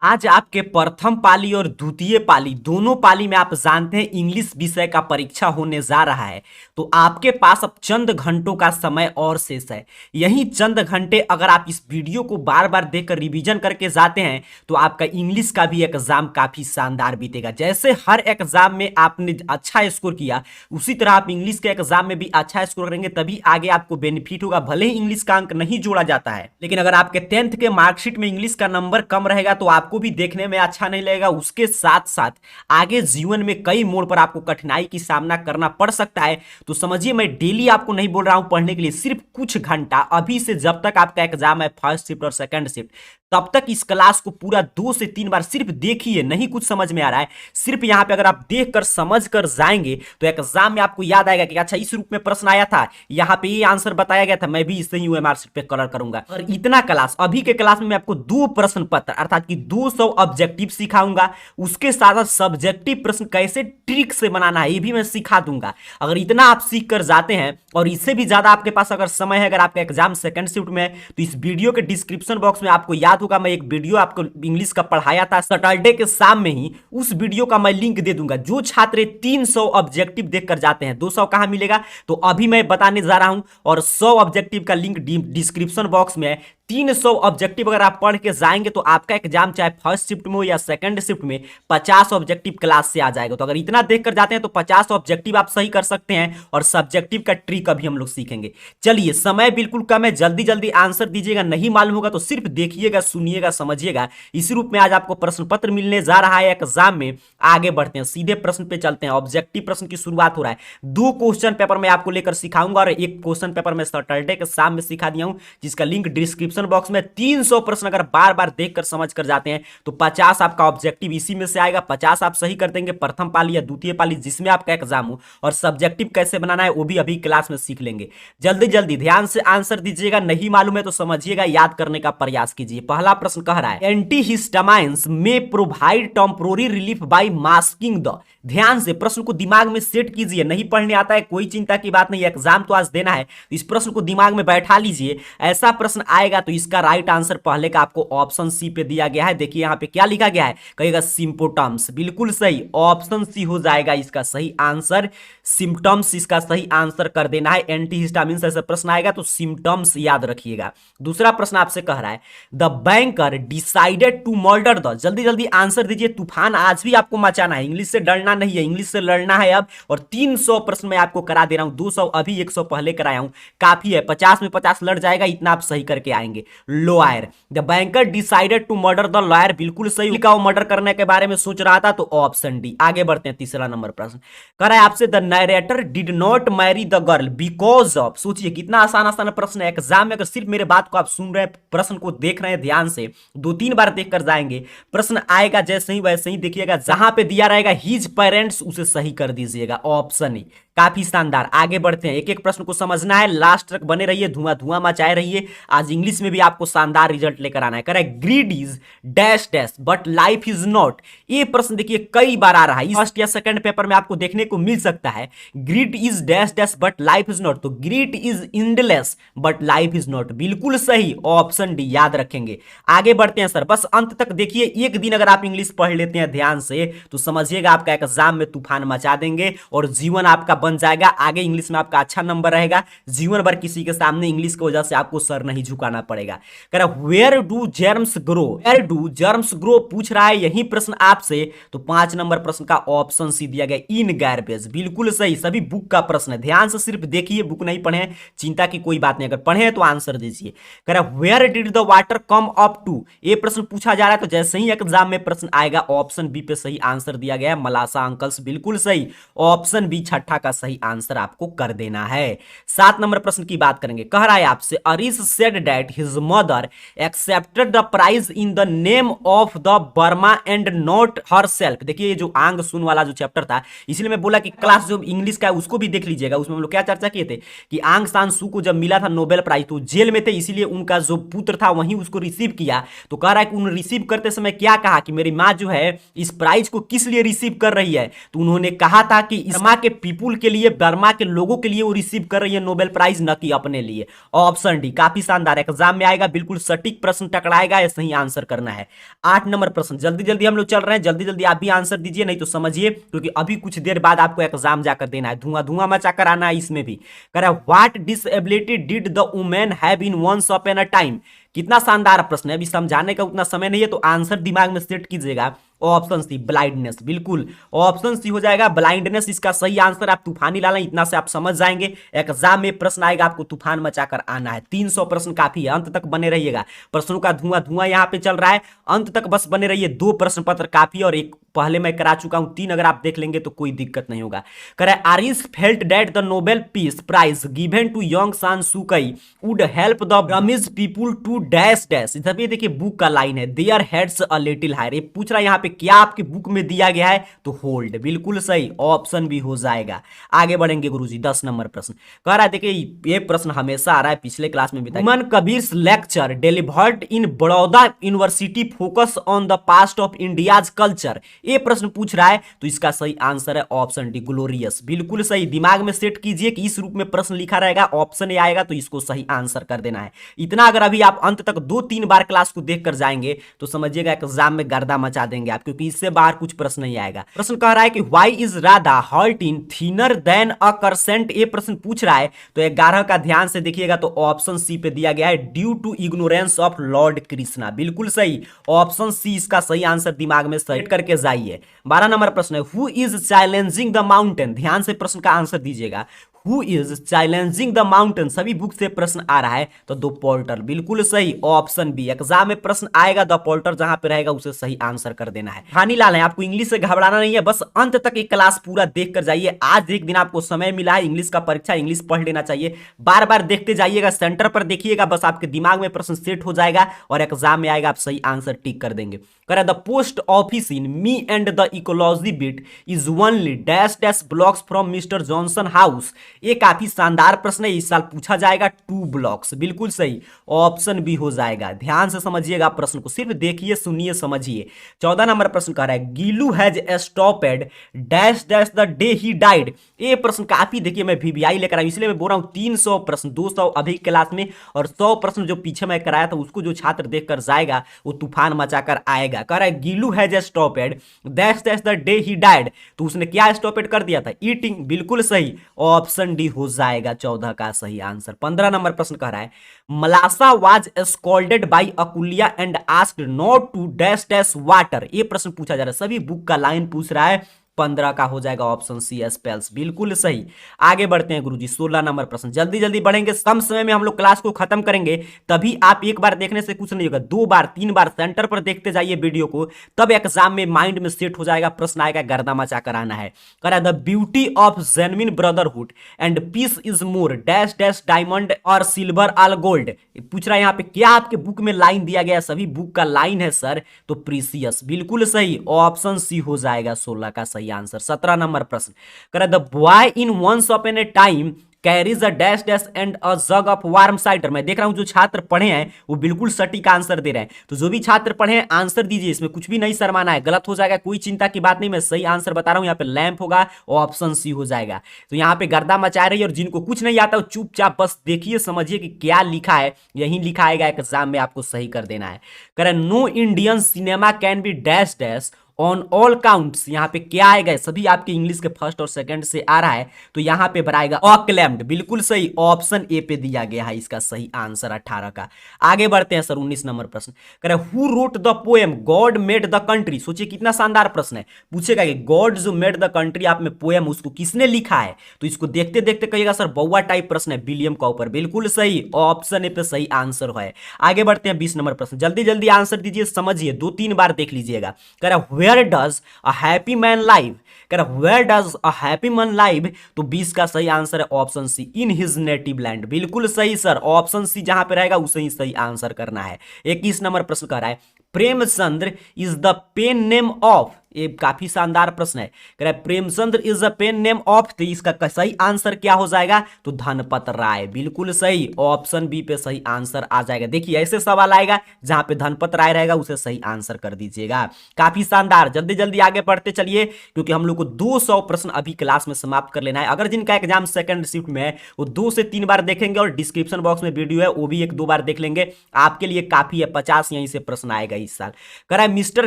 आज आपके प्रथम पाली और द्वितीय पाली दोनों पाली में आप जानते हैं इंग्लिश विषय का परीक्षा होने जा रहा है। तो आपके पास अब चंद घंटों का समय और शेष है। यही चंद घंटे अगर आप इस वीडियो को बार बार देखकर रिवीजन करके जाते हैं तो आपका इंग्लिश का भी एग्जाम काफी शानदार बीतेगा। जैसे हर एग्जाम में आपने अच्छा स्कोर किया उसी तरह आप इंग्लिश के एग्जाम में भी अच्छा स्कोर करेंगे, तभी आगे आपको बेनिफिट होगा। भले ही इंग्लिश का अंक नहीं जोड़ा जाता है, लेकिन अगर आपके 10th के मार्कशीट में इंग्लिश का नंबर कम रहेगा तो आपको भी देखने में अच्छा नहीं लगेगा। उसके साथ साथ आगे जीवन में कई मोड़ पर आपको कठिनाई की सामना करना पड़ सकता है। तो समझिए, मैं डेली आपको नहीं बोल रहा हूं पढ़ने के लिए, सिर्फ कुछ घंटा अभी से जब तक आपका एग्जाम है फर्स्ट शिफ्ट और सेकंड शिफ्ट, तब तक इस क्लास को पूरा 2 से 3 बार सिर्फ देखिए। नहीं कुछ समझ में आ रहा है, सिर्फ यहां पे अगर आप देखकर समझ कर जाएंगे तो एग्जाम में आपको याद आएगा कि अच्छा इस रूप में प्रश्न आया था, यहां पे ये आंसर बताया गया था, मैं भी इससे ही ओएमआर शीट पे कलर करूंगा। और इतना क्लास अभी के क्लास में मैं आपको 2 प्रश्न पत्र अर्थात कि 200 ऑब्जेक्टिव सिखाऊंगा। उसके साथ साथ सब्जेक्टिव प्रश्न कैसे ट्रिक से बनाना है ये भी मैं सिखा दूंगा। अगर इतना आप सीख कर जाते हैं और इससे भी ज्यादा आपके पास अगर समय है, अगर आपका एग्जाम सेकंड शिफ्ट में है, तो इस वीडियो के डिस्क्रिप्शन बॉक्स में आपको याद होगा मैं एक वीडियो आपको इंग्लिश का पढ़ाया था सैटरडे के शाम में ही, उस वीडियो का मैं लिंक दे दूंगा। जो छात्र 300 ऑब्जेक्टिव देखकर जाते हैं, 200 कहां मिलेगा तो अभी मैं बताने जा रहा हूं, और 100 ऑब्जेक्टिव का लिंक डिस्क्रिप्शन बॉक्स में है। 300 ऑब्जेक्टिव अगर आप पढ़ के जाएंगे तो आपका एग्जाम चाहे फर्स्ट शिफ्ट में हो या सेकंड शिफ्ट में 50 ऑब्जेक्टिव क्लास से आ जाएगा। तो अगर इतना देखकर जाते हैं तो 50 ऑब्जेक्टिव आप सही कर सकते हैं, और सब्जेक्टिव का ट्रिक अभी हम लोग सीखेंगे। चलिए, समय बिल्कुल कम है, जल्दी जल्दी आंसर दीजिएगा। नहीं मालूम होगा तो सिर्फ देखिएगा, सुनिएगा, समझिएगा। इसी रूप में आज आपको प्रश्न पत्र मिलने जा रहा है एग्जाम में। आगे बढ़ते हैं, सीधे प्रश्न पे चलते हैं। ऑब्जेक्टिव प्रश्न की शुरुआत हो रहा है। 2 क्वेश्चन पेपर में आपको लेकर सिखाऊंगा और एक क्वेश्चन पेपर में सैटरडे के शाम में सिखा दिया हूं, जिसका लिंक डिस्क्रिप्शन बॉक्स में। 300 प्रश्न अगर बार बार देखकर समझ कर जाते हैं तो 50 आपका ऑब्जेक्टिव इसी में से आएगा। 50 आप सही कर देंगे प्रथम पाली या द्वितीय पाली जिसमें आपका एग्जाम हो, और सब्जेक्टिव कैसे बनाना है वो भी अभी क्लास में सीख लेंगे। जल्दी जल्दी ध्यान से आंसर दीजिएगा, नहीं मालूम है तो समझिएगा, याद करने का प्रयास कीजिए। पहला प्रश्न कह रहा है एंटीहिस्टामाइंस में provide temporary relief by masking the. ध्यान से प्रश्न को दिमाग में सेट कीजिए। नहीं पढ़ने आता है कोई चिंता की बात नहीं, एग्जाम तो आज देना है, इस प्रश्न को दिमाग में बैठा लीजिए। ऐसा प्रश्न आएगा तो इसका राइट आंसर पहले का आपको ऑप्शन सी पे दिया गया है। देखिए यहां पे क्या लिखा गया है, कहेगा सिम्पोटम्स, बिल्कुल सही, ऑप्शन सी हो जाएगा इसका सही आंसर। सिम्टम्स इसका सही आंसर कर देना है। एंटीहिस्टामिन से ऐसा प्रश्न आएगा तो सिम्टम्स याद रखिएगा। दूसरा प्रश्न आपसे कह रहा है the banker decided to murder the. जल्दी जल्दी आंसर दीजिए, तूफान आज भी आपको मचाना है, इंग्लिश से डरना नहीं है, इंग्लिश से लड़ना है अब। और 300 प्रश्न मैं आपको करा दे रहा हूं, 200 अभी 100 पहले कराया हूं, काफी है। 50 में 50 लड़ जाएगा, इतना आप सही करके आएंगे। Lawyer, the banker decided to murder the lawyer, बिल्कुल सही लिखा हो, मर्डर करने के बारे में सोच रहा था तो ऑप्शन डी। आगे बढ़ते हैं, तीसरा नंबर प्रश्न कर रहा है आपसे the narrator did not marry the girl because of. सोचिए कितना आसान आसान प्रश्न है। एग्जाम में अगर सिर्फ मेरे बात को आप सुन रहे हैं, प्रश्न को देख रहे हैं ध्यान से, 2-3 बार देखकर जाएंगे, प्रश्न आएगा जैसे ही वैसे ही देखिएगा। जहां पे दिया रहेगा हिज पेरेंट्स उसे सही कर दीजिएगा, ऑप्शन ई। काफी शानदार। आगे बढ़ते हैं, एक एक प्रश्न को समझना है, लास्ट तक बने रहिए, धुआं धुआं मचाए रहिए। आज इंग्लिश में भी आपको शानदार रिजल्ट लेकर आना है। कह रहा है greed is dash dash but life is not. ये प्रश्न देखिए कई बार आ रहा है, फर्स्ट या सेकंड पेपर में आपको देखने को मिल सकता है। Greed is dash dash but life is not, तो greed is endless but life is not, बिल्कुल सही, ऑप्शन डी याद रखेंगे। आगे बढ़ते हैं सर, बस अंत तक देखिए। एक दिन अगर आप इंग्लिश पढ़ लेते हैं ध्यान से तो समझिएगा आपका एग्जाम में तूफान मचा देंगे और जीवन आपका बन जाएगा। आगे इंग्लिश में आपका अच्छा नंबर रहेगा, जीवन भर किसी के सामने इंग्लिश की वजह से आपको सर नहीं झुकाना पड़ेगा। कह रहा where do germs grow, where do germs grow पूछ रहा है यही प्रश्न आपसे, तो 5 नंबर प्रश्न का ऑप्शन सी दिया गया, इन गार्बेज, बिल्कुल सही। सभी बुक का प्रश्न है, ध्यान से सिर्फ देखिए, बुक नहीं पढ़े, चिंता की कोई बात नहीं, अगर पढ़े तो आंसर दीजिए। कह रहा where did the water come up to, ये प्रश्न पूछा जा रहा है, तो जैसे ही एग्जाम में प्रश्न आएगा ऑप्शन बी पे सही आंसर दिया गया है, मलासा अंकल्स, बिल्कुल सही, ऑप्शन बी छठा का सही आंसर आपको कर देना है। 7 नंबर प्रश्न की बात करेंगे। कह रहा है आपसे Aris said that his mother accepted the prize in the name of the Burma and not herself. देखिए ये जो आंग सुन वाला जो चैप्टर था, इसलिए मैं बोला कि क्लास जो इंग्लिश का है उसको भी देख लीजिएगा। उसमें हम लोग क्या चर्चा किए थे कि आंग सान सू को जब मिला था नोबेल प्राइज तो जेल में थे, इसीलिए उनका जो पुत्र था वहीं उसको रिसीव किया। तो कह रहा है कि उन्होंने रिसीव करते समय क्या कहा कि मेरी माँ जो है इस प्राइज को किस लिए रिसीव कर रही है, तो उन्होंने कहा था कि बर्मा के पीपुल के लिए, बर्मा के लोगों के लिए वो रिसीव कर रही है नोबेल प्राइज, न कि अपने लिए। ऑप्शन डी काफी शानदार, एग्जाम में आएगा, बिल्कुल सटीक प्रश्न टकराएगा, या सही आंसर करना है। 8 नंबर प्रश्न, जल्दी जल्दी हम लोग चल रहे हैं, जल्दी जल्दी आप भी आंसर दीजिए, नहीं तो समझिए, क्योंकि अभी कुछ देर बाद आपको एग्जाम जाकर देना है, धुआं धुआं मचाकर आना है इसमें भी। कह रहा है what disability did the women have in once upon a time. कितना शानदार प्रश्न है, अभी समझाने का उतना समय नहीं है, तो आंसर दिमाग में सेट कीजिएगा। ऑप्शन सी ब्लाइंडनेस, बिल्कुल ऑप्शन सी हो जाएगा, ब्लाइंडनेस इसका सही आंसर। आप तूफानी लाला, इतना से आप समझ जाएंगे, एग्जाम में प्रश्न आएगा, आपको तूफान मचाकर आना है। 300 प्रश्न काफी है, अंत तक बने रहिएगा, प्रश्नों का धुआं धुआं यहाँ पे चल रहा है, अंत तक बस बने रहिए। 2 प्रश्न पत्र काफी है, और एक पहले मैं करा चुका हूं, 3 अगर आप देख लेंगे तो कोई दिक्कत नहीं होगा। कह रहा है Aris felt that the Nobel Peace Prize given to Aung San Suu Kyi would help the Burmese people to dash dash. इधर भी देखिए बुक का लाइन है, their heads a little higher. ये पूछ रहा है यहाँ पे क्या आपके बुक में दिया गया है, तो होल्ड, बिल्कुल सही, ऑप्शन भी हो जाएगा। आगे बढ़ेंगे गुरुजी, 10 नंबर प्रश्न कह रहा है, देखिए ये प्रश्न हमेशा आ रहा है, पिछले क्लास में भी था। Humayun Kabir's lecture delivered in Baroda university focus on the past of India's culture. ये प्रश्न पूछ रहा है, तो इसका सही आंसर है ऑप्शन डी ग्लोरियस, बिल्कुल सही। दिमाग में सेट कीजिए कि इस रूप में प्रश्न लिखा रहेगा, ऑप्शन ए आएगा, तो इसको सही आंसर कर देना है। इतना अगर अभी आप अंत तक 2-3 बार क्लास को देखकर जाएंगे तो समझिएगा एग्जाम में गर्दा मचा देंगे आप, क्योंकि इससे बाहर कुछ प्रश्न नहीं आएगा। प्रश्न कह रहा है कि why is Radha hurting thinner than a crescent. ये प्रश्न पूछ रहा है, तो 11 का ध्यान से देखिएगा, तो ऑप्शन सी पे दिया गया है due to ignorance of Lord Krishna, बिल्कुल सही, ऑप्शन सी इसका सही आंसर दिमाग में सेट करके जाइए। 12 नंबर प्रश्न है who is challenging the mountain. ध्यान से प्रश्न का आंसर दीजिएगा, who is challenging the mountain. सभी बुक से प्रश्न आ रहा है, तो द पोर्टर, बिल्कुल सही, ऑप्शन बी। एग्जाम में प्रश्न आएगा, द पोर्टर जहां पे रहेगा उसे सही आंसर कर देना है। हानि लाल है, आपको इंग्लिश से घबराना नहीं है, बस अंत तक एक क्लास पूरा देख कर जाइए। आज एक दिन आपको समय मिला है, इंग्लिश का परीक्षा, इंग्लिश पढ़ लेना चाहिए, बार बार देखते जाइएगा, सेंटर पर देखिएगा, बस आपके दिमाग में प्रश्न सेट हो जाएगा, और एग्जाम में आएगा, आप सही आंसर टिक कर देंगे। The post office in me and the ecology bit is only dash dash blocks from mister Johnson house. ये काफी शानदार प्रश्न है, इस साल पूछा जाएगा, 2 ब्लॉक्स, बिल्कुल सही, ऑप्शन भी हो जाएगा। ध्यान से समझिएगा प्रश्न को, सिर्फ देखिए, सुनिए, समझिए। 14 नंबर प्रश्न कह रहा है Gillu has stopped dash dash the day he died. ये प्रश्न काफी, देखिए मैं वीवीआई लेकर आया, इसलिए मैं बोल रहा हूं 300 प्रश्न, 200 अभी क्लास में, और 100 प्रश्न जो पीछे मैं कराया था, उसको जो छात्र देखकर जाएगा वो तूफान मचाकर आएगा। कह रहा है Gillu has stopped dash dash the day he died, तो उसने क्या स्टॉपेड कर दिया था, ईटिंग, बिल्कुल सही, ऑप्शन डी हो जाएगा 14 का सही आंसर। 15 नंबर प्रश्न कह रहा है Malasa was scolded by Akulia and asked not to dash dash water. ये प्रश्न पूछा जा रहा है, सभी बुक का लाइन पूछ रहा है, 15 का हो जाएगा ऑप्शन सी स्पेल्स, बिल्कुल सही। आगे बढ़ते हैं गुरुजी, 16 नंबर प्रश्न, जल्दी जल्दी बढ़ेंगे, कम समय में हम लोग क्लास को खत्म करेंगे, तभी आप एक बार देखने से कुछ नहीं होगा, 2 बार 3 बार सेंटर पर देखते जाइए वीडियो को, तब एग्जाम में माइंड में सेट हो जाएगा, प्रश्न आएगा, गर्दा मचा कर आना है। कह रहा है the beauty of genuine brotherhood and peace is more dash dash diamond और सिल्वर ऑल गोल्ड। पूछ रहा है यहाँ पे क्या आपके बुक में लाइन दिया गया है, सभी बुक का लाइन है सर, तो प्रीसियस, बिल्कुल सही, ऑप्शन सी हो जाएगा 16 का सही आंसर। 17 नंबर प्रश्न कह रहा है the boy in once upon a time carries a dash dash and a jug of warm cider. मैं देख रहा हूं जो छात्र पढ़े हैं वो बिल्कुल सटीक आंसर दे रहे हैं, तो जो भी छात्र पढ़े हैं आंसर दीजिए, इसमें कुछ भी नहीं शर्माना है, गलत हो जाएगा कोई चिंता की बात नहीं, मैं सही आंसर बता रहा हूं। यहाँ पे लैंप होगा, ऑप्शन सी हो जाएगा। तो यहाँ पे गर्दा मचा रही है, और जिनको कुछ नहीं आता वो चुपचाप बस देखिए, समझिए कि क्या लिखा है, यही लिखा आएगा, एग्जाम में आपको सही कर देना है। कह रहे no Indian cinema can be dash dash on all counts. यहाँ पे क्या आएगा, सभी आपके इंग्लिश के फर्स्ट और सेकंड से आ रहा है, तो यहाँ पे बनाएगा अक्लेम्ड, बिल्कुल सही, ऑप्शन ए पे दिया गया है इसका सही आंसर 18 का। आगे बढ़ते हैं सर, 19 नंबर प्रश्न कह रहे who wrote the poem God made the country. सोचिए कितना शानदार प्रश्न है, पूछेगा कि गॉड जो मेड द कंट्री, आप में पोएम उसको किसने लिखा है, तो इसको देखते देखते कहिएगा सर बउआ टाइप प्रश्न है, विलियम कॉपर, बिल्कुल सही, ऑप्शन ए पे सही आंसर है। आगे बढ़ते हैं 20 नंबर प्रश्न, जल्दी जल्दी आंसर दीजिए, समझिए, 2-3 बार देख लीजिएगा। कह रहा Where does a happy man live? कह रहा Where does a happy man live? तो 20 का सही आंसर है option C, in his native land, बिल्कुल सही सर, ऑप्शन सी जहां पे रहेगा उसे ही सही आंसर करना है। 21 नंबर प्रश्न कह रहा है Premchandra is the pen name of. ये काफी शानदार प्रश्न है। कह रहा है Premchandra is a pen name of, तो इसका सही आंसर क्या हो जाएगा, तो धनपत राय, बिल्कुल सही, ऑप्शन बी पे सही आंसर आ जाएगा। देखिए ऐसे सवाल आएगा जहां पे धनपत राय रहेगा उसे सही आंसर कर दीजिएगा। काफी शानदार, जल्दी जल्दी आगे बढ़ते चलिए क्योंकि हम लोग को 200 प्रश्न अभी क्लास में समाप्त कर लेना है। अगर जिनका एग्जाम सेकंड शिफ्ट में है वो 2 से 3 बार देखेंगे और डिस्क्रिप्शन बॉक्स में वीडियो है वो भी 1-2 बार देख लेंगे, आपके लिए काफी है। 50 यहीं से प्रश्न आएगा इस साल। कह रहा है mister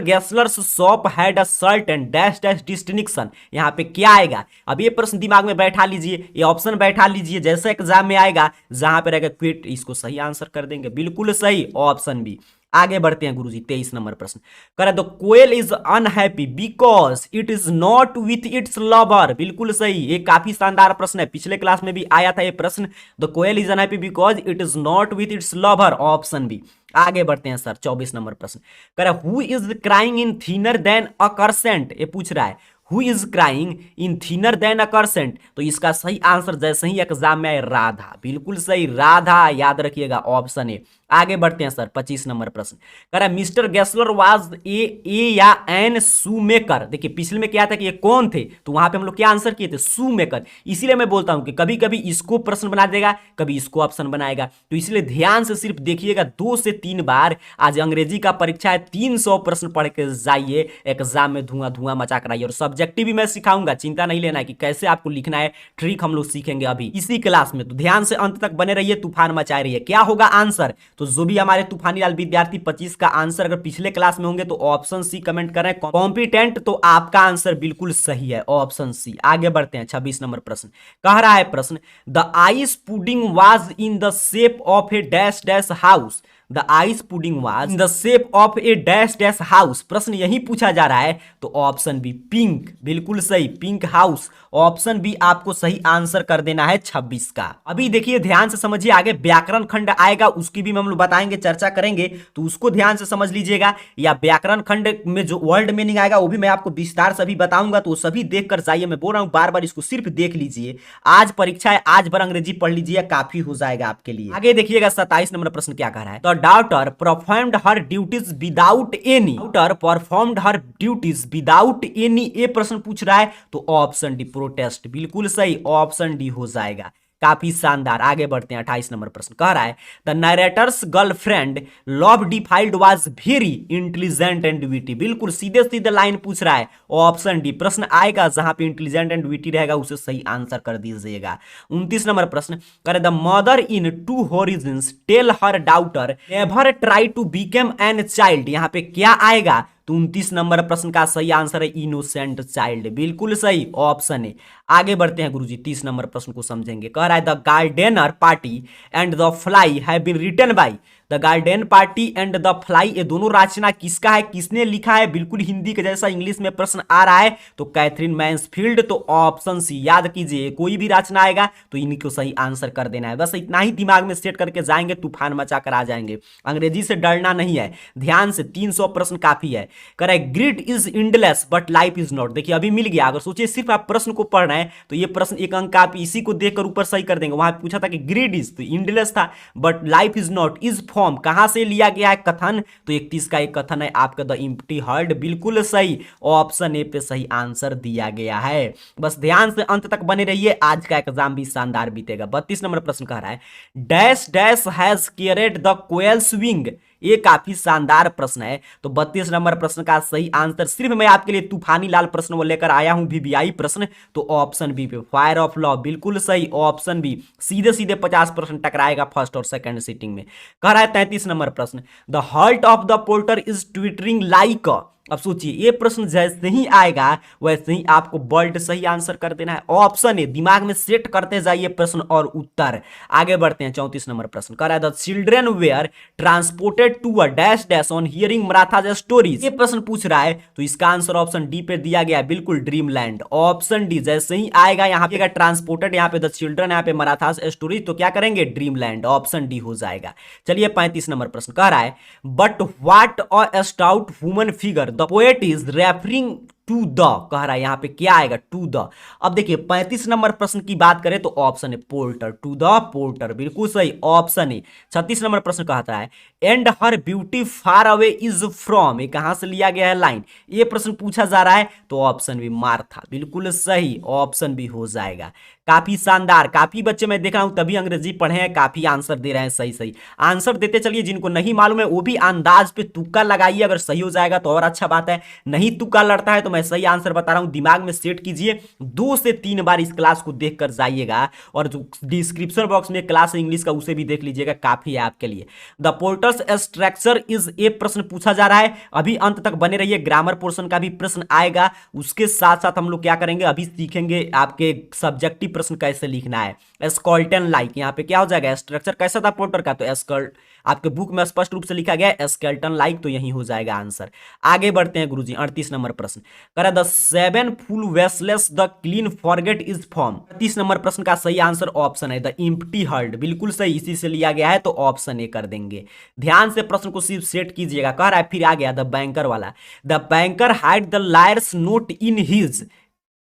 Gessler's shop had a shirt and dash dash distinction, यहां पे क्या आएगा। अब ये प्रश्न दिमाग में बैठा लीजिए, ये ऑप्शन बैठा लीजिए, जैसे एग्जाम में आएगा जहां पे रहेगा क्विट, इसको सही आंसर कर देंगे, बिल्कुल सही, ऑप्शन बी। आगे बढ़ते हैं गुरुजी, 23 नंबर प्रश्न। कह रहा है the koel is unhappy because it is not with its lover, बिल्कुल सही, ये काफी शानदार प्रश्न है, पिछले क्लास में भी आया था ये प्रश्न। The koel is unhappy because it is not with its lover, option B. आगे बढ़ते हैं सर, 24 नंबर प्रश्न। कह रहा है who is crying in thinner than a crescent, ये पूछ रहा है who is crying in thinner than a crescent, तो इसका सही आंसर जैसे ही एग्जाम में आए राधा, बिल्कुल सही, राधा, याद रखिएगा, ऑप्शन ए। आगे बढ़ते हैं सर, 25 नंबर प्रश्न। कह रहा है मिस्टर गेस्लर वाज ए या एन शू मेकर, देखिए पिछले में क्या था कि ये कौन थे, तो वहां पे हम लोग क्या आंसर किए थे, शू मेकर। इसीलिए मैं बोलता हूं कि कभी कभी इसको प्रश्न बना देगा, कभी इसको ऑप्शन बनाएगा, तो इसलिए ध्यान से सिर्फ देखिएगा 2 से 3 बार। आज अंग्रेजी का परीक्षा है, 300 प्रश्न पढ़ के जाइए, एग्जाम में धुआं धुआं मचा कर आइए। और सब्जेक्टिव भी मैं सिखाऊंगा, चिंता नहीं लेना है कि कैसे आपको लिखना है, ट्रिक हम लोग सीखेंगे अभी इसी क्लास में, तो ध्यान से अंत तक बने रहिए, तूफान मचाए रहिए। क्या होगा आंसर, तो जो भी हमारे तूफानी लाल विद्यार्थी 25 का आंसर अगर पिछले क्लास में होंगे तो ऑप्शन सी कमेंट कर रहे हैं कॉम्पिटेंट, तो आपका आंसर बिल्कुल सही है, ऑप्शन सी। आगे बढ़ते हैं, 26 नंबर प्रश्न। कह रहा है प्रश्न the ice pudding was in the shape of A dash dash house, the ice pudding was in the shape of A dash dash house, प्रश्न यही पूछा जा रहा है, तो ऑप्शन बी पिंक, बिल्कुल सही, पिंक हाउस, ऑप्शन बी आपको सही आंसर कर देना है 26 का। अभी देखिए ध्यान से समझिए, आगे व्याकरण खंड आएगा उसकी भी हम लोग बताएंगे, चर्चा करेंगे, तो उसको ध्यान से समझ लीजिएगा, या व्याकरण खंड में जो वर्ड मीनिंग आएगा वो भी मैं आपको विस्तार से भी बताऊंगा, तो सभी देख कर जाइए, मैं बोल रहा हूं बार बार इसको सिर्फ देख लीजिए, आज परीक्षा है, आज भर अंग्रेजी पढ़ लीजिए, काफी हो जाएगा आपके लिए। आगे देखिएगा 27 नंबर प्रश्न क्या कह रहा है, तो doctor performed her duties without any, doctor performed her duties without any, ये प्रश्न पूछ रहा है, तो ऑप्शन डी प्रोटेस्ट, बिल्कुल सही, ऑप्शन डी हो जाएगा। काफी शानदार, आगे बढ़ते हैं, 28 नंबर प्रश्न। कह रहा है the narrator's girlfriend love defiled was very intelligent and witty, बिल्कुल सीधे सीधे लाइन पूछ रहा है, ऑप्शन डी। प्रश्न आएगा जहां पे इंटेलिजेंट एंड विटी रहेगा उसे सही आंसर कर दीजिएगा। 29 नंबर प्रश्न। कह रहे the mother in two horizons tell her daughter never try to become an child, यहां पे क्या आएगा, तो 29 नंबर प्रश्न का सही आंसर है इनोसेंट चाइल्ड, बिल्कुल सही, ऑप्शन है। आगे बढ़ते हैं गुरुजी, 30 नंबर प्रश्न को समझेंगे। कह रहा है the gardener party and the fly have been written by, the garden party and the fly, ये दोनों रचना किसका है, किसने लिखा है, बिल्कुल हिंदी के जैसा इंग्लिश में प्रश्न आ रहा है, तो कैथरीन मैन्सफील्ड, तो ऑप्शन सी। याद कीजिए कोई भी रचना आएगा तो इन्हीं को सही आंसर कर देना है, बस इतना ही दिमाग में सेट करके जाएंगे, तूफान मचा कर आ जाएंगे। अंग्रेजी से डरना नहीं है, ध्यान से, 300 प्रश्न काफी है। कह रहा है grid is endless but life is not, देखिए अभी मिल गया, अगर सोचिए सिर्फ आप प्रश्न को पढ़ रहे हैं तो ये प्रश्न 1 अंक का आप इसी को देखकर ऊपर सही कर देंगे। वहां पूछा था कि ग्रिड इज, तो इंडलेस था, but life is not, is form कहां से लिया गया है, कथन, तो 31 का एक कथन है आपका द एम्प्टी हर्ड, बिल्कुल सही, ऑप्शन ए पे सही आंसर दिया गया है। बस ध्यान से अंत तक बने रहिए, आज का एग्जाम भी शानदार बीतेगा। 32 नंबर प्रश्न कह रहा है dash dash has carried the coils wing, ये काफी शानदार प्रश्न है, तो 32 नंबर प्रश्न का सही आंसर, सिर्फ मैं आपके लिए तूफानी लाल प्रश्न वो लेकर आया हूं, वीवीआई प्रश्न, तो ऑप्शन बी पे फायर ऑफ लव, बिल्कुल सही, ऑप्शन बी। सीधे सीधे 50 प्रश्न टकराएगा फर्स्ट और सेकंड सीटिंग में। कह रहा है 33 नंबर प्रश्न the heart of the porter is twittering like, अब सोचिए ये प्रश्न जैसे ही आएगा वैसे ही आपको वर्ल्ड सही आंसर कर देना है, ऑप्शन है, दिमाग में सेट करते जाइए प्रश्न और उत्तर। आगे बढ़ते हैं, 34 नंबर प्रश्न कह रहा है the children were transported to a dash dash on hearing Marathas stories, ये प्रश्न पूछ रहा है, तो इसका आंसर ऑप्शन डी पे दिया गया है, बिल्कुल ड्रीमलैंड, ऑप्शन डी। जैसे ही आएगा यहाँ पे ट्रांसपोर्टेड, यहाँ पे द चिल्ड्रन, यहाँ पे मराठाज स्टोरीज, तो क्या करेंगे, ड्रीमलैंड, ऑप्शन डी हो जाएगा। चलिए 35 नंबर प्रश्न कह रहा है but what a stout human figure the poet is referring to the कह रहा है, यहां पे क्या आएगा, टू द। अब देखिए 35 नंबर प्रश्न की बात करें तो ऑप्शन है पोर्टर, टू द पोर्टर, बिल्कुल सही, ऑप्शन है। 36 नंबर प्रश्न कहता है and her beauty far away is from, ये कहां से लिया गया है लाइन, ये प्रश्न पूछा जा रहा है तो ऑप्शन भी मार्था, बिल्कुल सही, ऑप्शन भी हो जाएगा। काफी शानदार, काफी बच्चे मैं देख रहा हूं तभी अंग्रेजी पढ़े हैं, काफी आंसर दे रहे हैं, सही सही आंसर देते चलिए। जिनको नहीं मालूम है वो भी अंदाज पे तुक्का लगाइए, अगर सही हो जाएगा तो और अच्छा बात है, नहीं तुक्का लड़ता है तो मैं सही आंसर बता रहा हूं, दिमाग में सेट कीजिए, 2 से 3 बार इस क्लास को देख कर जाइएगा, और जो डिस्क्रिप्शन बॉक्स में क्लास है इंग्लिश का उसे भी देख लीजिएगा, काफी है आपके लिए। The porters structure is a प्रश्न पूछा जा रहा है, अभी अंत तक बने रहिए, ग्रामर पोर्शन का भी प्रश्न आएगा, उसके साथ साथ हम लोग क्या करेंगे अभी सीखेंगे आपके सब्जेक्टिव प्रश्न कैसे लिखना है। स्केलेटन लाइक, यहाँ पे क्या हो जाएगा, स्ट्रक्चर कैसा था पोर्टर का, तो स्केल आपके बुक में स्पष्ट रूप से लिखा गया है स्केलेटन लाइक, तो यही हो जाएगा आंसर। आगे बढ़ते हैं गुरुजी, 38 नंबर प्रश्न करा the 7 full vessels the clean forget is form, 38 number प्रश्न का सही आंसर ऑप्शन है द एम्प्टी हर्ड, बिल्कुल सही, इसी से लिया गया है तो ऑप्शन ए कर देंगे। ध्यान से प्रश्न को सिर्फ सेट कीजिएगा, कह रहा है फिर आ गया द बैंकर वाला, the banker hide the lawyers note in his,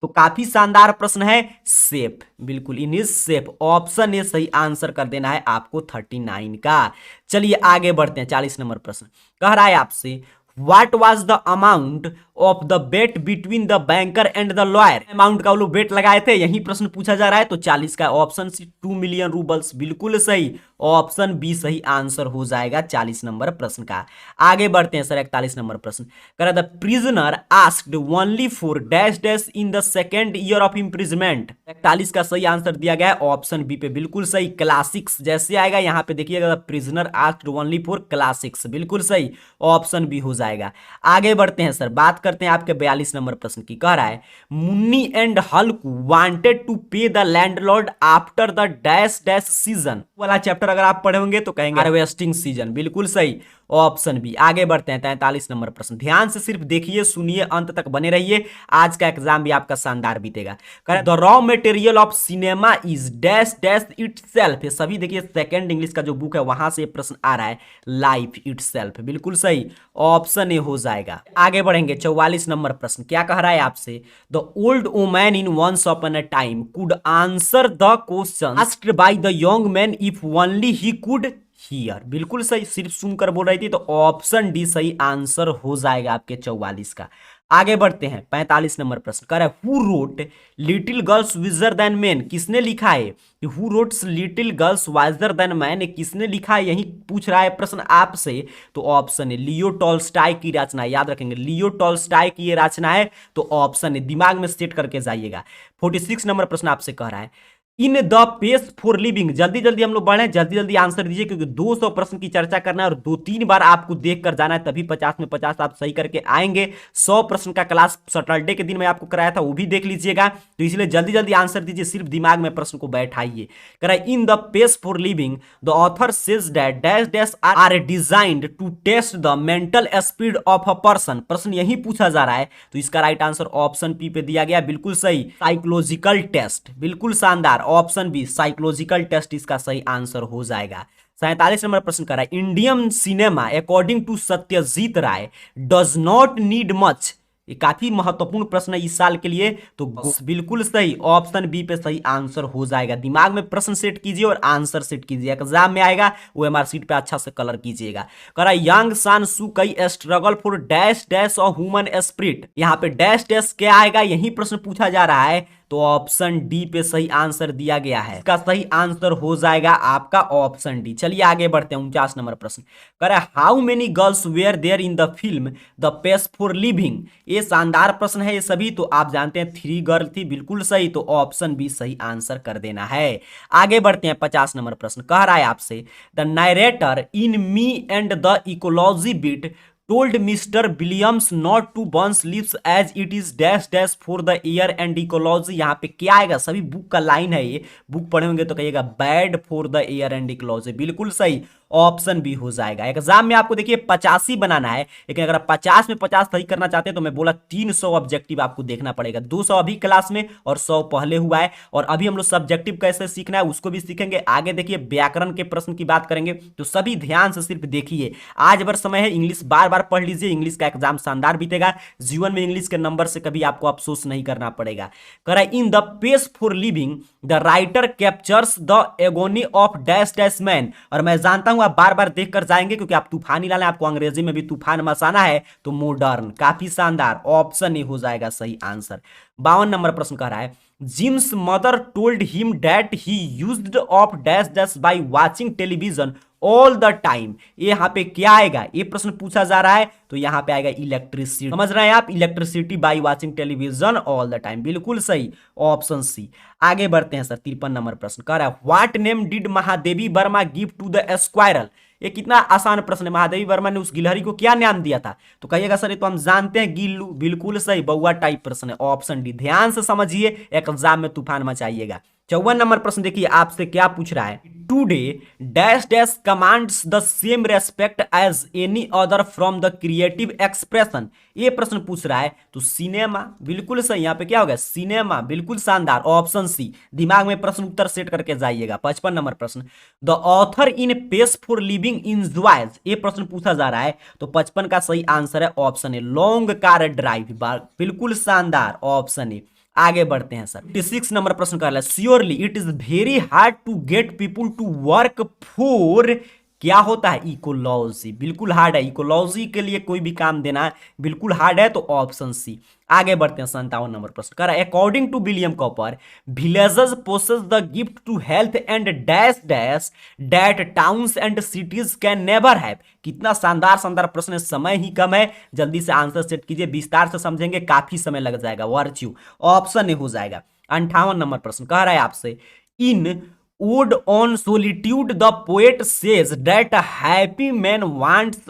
तो काफी शानदार प्रश्न है, सेफ, बिल्कुल इन इज सेफ, ऑप्शन ए सही आंसर कर देना है आपको 39 का। चलिए आगे बढ़ते हैं, 40 नंबर प्रश्न कह रहा है आपसे what was the amount of the bet between the banker and the lawyer, amount का वो लोग बेट लगाए थे, यही प्रश्न पूछा जा रहा है, तो 40 का ऑप्शन सी 2 मिलियन रूबल्स, बिल्कुल सही, ऑप्शन बी सही आंसर हो जाएगा 40 नंबर प्रश्न का। आगे बढ़ते हैं सर, 41 नंबर प्रश्न कह the prisoner asked only for dash dash in the second year of imprisonment, 41 का सही आंसर दिया गया है ऑप्शन बी पे, बिल्कुल सही, क्लासिक्स जैसे आएगा यहाँ पे देखिएगा, prisoner asked only for classics, बिल्कुल सही, ऑप्शन बी हो जाएगा। आगे बढ़ते हैं सर, बात करते हैं आपके 42 नंबर प्रश्न की, कह रहा है Munni and Hulk wanted to pay the landlord after the dash dash season वाला चैप्टर अगर आप पढ़े होंगे तो कहेंगे हार्वेस्टिंग सीजन, बिल्कुल सही, ऑप्शन बी। आगे बढ़ते हैं 43 नंबर प्रश्न, ध्यान से सिर्फ देखिए सुनिए अंत तक बने रहिए, आज का एग्जाम भी आपका शानदार बीतेगा। The raw material of cinema is dash dash itself, ये सभी देखिए सेकंड इंग्लिश का जो बुक है वहां से प्रश्न आ रहा है, लाइफ इटसेल्फ, बिल्कुल सही, ऑप्शन ए हो जाएगा। आगे बढ़ेंगे 44 नंबर प्रश्न, क्या कह रहा है आपसे the old woman in once upon a time could answer the question asked by the young man if only he could hear, बिल्कुल सही, सिर्फ सुनकर बोल रही थी, तो ऑप्शन डी सही आंसर हो जाएगा आपके 44 का। आगे बढ़ते हैं 45 नंबर प्रश्न कह रहा है who wrote little girls wiser than men, किसने लिखा है, who wrote little girls wiser than men, किसने लिखा है, यही पूछ रहा है प्रश्न आपसे, तो ऑप्शन है लियो टॉल्स्टॉय की रचना है, याद रखेंगे लियो टॉल्स्टॉय की ये रचना है, तो ऑप्शन है, दिमाग में सेट करके जाइएगा। 46 नंबर प्रश्न आपसे कह रहा है in the pace for living, जल्दी जल्दी हम लोग बढ़े, जल्दी जल्दी आंसर दीजिए क्योंकि 200 प्रश्न की चर्चा करना है और 2-3 बार आपको देख कर जाना है, तभी 50 में 50 आप सही करके आएंगे। 100 प्रश्न का क्लास सैटरडे के दिन में आपको कराया था, वो भी देख लीजिएगा, तो इसलिए जल्दी जल्दी आंसर दीजिए, सिर्फ दिमाग में प्रश्न को बैठाइए। कह रहा है in the pace for living the author says that dash dash are designed to test the mental speed of a person, प्रश्न यही पूछा जा रहा है, तो इसका राइट आंसर ऑप्शन पी पे दिया गया, बिल्कुल सही, साइकोलॉजिकल टेस्ट, बिल्कुल शानदार, ऑप्शन बी साइकोलॉजिकल टेस्ट इसका सही आंसर हो जाएगा। 47 नंबर प्रश्न कर रहा है Indian cinema according to Satyajit Ray does not need much, ये काफी महत्वपूर्ण प्रश्न है इस साल के लिए, तो बिल्कुल सही, ऑप्शन बी पे सही आंसर हो जाएगा। दिमाग में प्रश्न सेट कीजिए और आंसर सेट कीजिए, एग्जाम में आएगा वो एमआर सीट पे अच्छा से कलर कीजिएगा। कह रहा है यंग सान सू कई struggle for dash dash of human spirit, यहाँ पे डैश डैश क्या आएगा, यही प्रश्न पूछा जा रहा है, तो ऑप्शन डी पे सही आंसर दिया गया है, इसका सही आंसर हो जाएगा आपका ऑप्शन डी। चलिए आगे बढ़ते हैं 49 नंबर प्रश्न कह रहा है how many girls were there in the film the pace for living, ये शानदार प्रश्न है, ये सभी तो आप जानते हैं 3 गर्ल थी, बिल्कुल सही, तो ऑप्शन बी सही आंसर कर देना है। आगे बढ़ते हैं 50 नंबर प्रश्न कह रहा है आपसे the narrator in me and the ecology bit told Mr. Williams not to burn leaves as it is dash dash for the air and ecology, यहाँ पे क्या आएगा, सभी बुक का लाइन है, ये बुक पढ़े होंगे तो कहिएगा bad for the air and ecology, बिल्कुल सही, ऑप्शन बी हो जाएगा। एग्जाम में आपको देखिए 85 बनाना है, लेकिन अगर आप 50 में 50 सही करना चाहते हैं तो मैं बोला 300 ऑब्जेक्टिव आपको देखना पड़ेगा। 200 अभी क्लास में और 100 पहले हुआ है। और अभी हम लोग सब्जेक्टिव कैसे सीखना है उसको भी सीखेंगे। आगे देखिए व्याकरण के प्रश्न की बात करेंगे, तो सभी ध्यान से सिर्फ देखिए। आज भर समय है, इंग्लिश बार बार पढ़ लीजिए, इंग्लिश का एग्जाम शानदार बीतेगा। जीवन में इंग्लिश के नंबर से कभी आपको अफसोस नहीं करना पड़ेगा। कह रहा है in the pace for living the writer captures the agony of dash dash man. और मैं जानता हूं आप बार बार देख कर जाएंगे, क्योंकि आप तूफानी लाल हैं, आपको अंग्रेजी में भी तूफान मचाना है, तो मॉडर्न। काफी शानदार, ऑप्शन ही हो जाएगा सही आंसर। 52 नंबर प्रश्न कह रहा है Jim's mother told him that he used of dash dash by watching television all the time. ये यहाँ पे क्या आएगा, ये प्रश्न पूछा जा रहा है, तो यहाँ पे आएगा इलेक्ट्रिसिटी। समझ रहे हैं आप, electricity bye watching television all the time, बिल्कुल सही, ऑप्शन सी। आगे बढ़ते हैं सर। 53 नंबर प्रश्न कह रहा है what name did Mahadevi Verma give to the squirrel. ये कितना आसान प्रश्न है। महादेवी वर्मा ने उस गिलहरी को क्या नाम दिया था, तो कहिएगा सर ये तो हम जानते हैं, गिल्लू। बिल्कुल सही, बउआ टाइप प्रश्न है, ऑप्शन डी। ध्यान से समझिए, एग्जाम में तूफान मचाइएगा। 54 नंबर प्रश्न देखिए आपसे क्या पूछ रहा है today dash dash commands the same respect as any other from the creative expression. ये प्रश्न पूछ रहा है, तो सिनेमा। बिल्कुल सही, यहाँ पे क्या होगा, सिनेमा। बिल्कुल शानदार, ऑप्शन सी। दिमाग में प्रश्न उत्तर सेट करके जाइएगा। 55 नंबर प्रश्न the author in pace for living enjoys. ये प्रश्न पूछा जा रहा है, तो 55 का सही आंसर है ऑप्शन ए, लॉन्ग कार ड्राइव। बिल्कुल शानदार, ऑप्शन ए। आगे बढ़ते हैं सर। 56 नंबर प्रश्न कर रहा है surely it is very hard to get people to work for. क्या होता है, इकोलॉजी। बिल्कुल हार्ड है, इकोलॉजी के लिए कोई भी काम देना बिल्कुल हार्ड है, तो ऑप्शन सी। आगे बढ़ते हैं। 57 नंबर प्रश्न कर रहा है according to William Cowper villages possess the gift to health and dash dash that towns and cities can never have. कितना शानदार शानदार प्रश्न है, समय ही कम है, जल्दी से आंसर सेट कीजिए, विस्तार से समझेंगे, काफी समय लग जाएगा। वर्च्यू, ऑप्शन हो जाएगा। 58 नंबर प्रश्न कह रहा है आपसे इन Ode on Solitude, the poet says that a happy man wants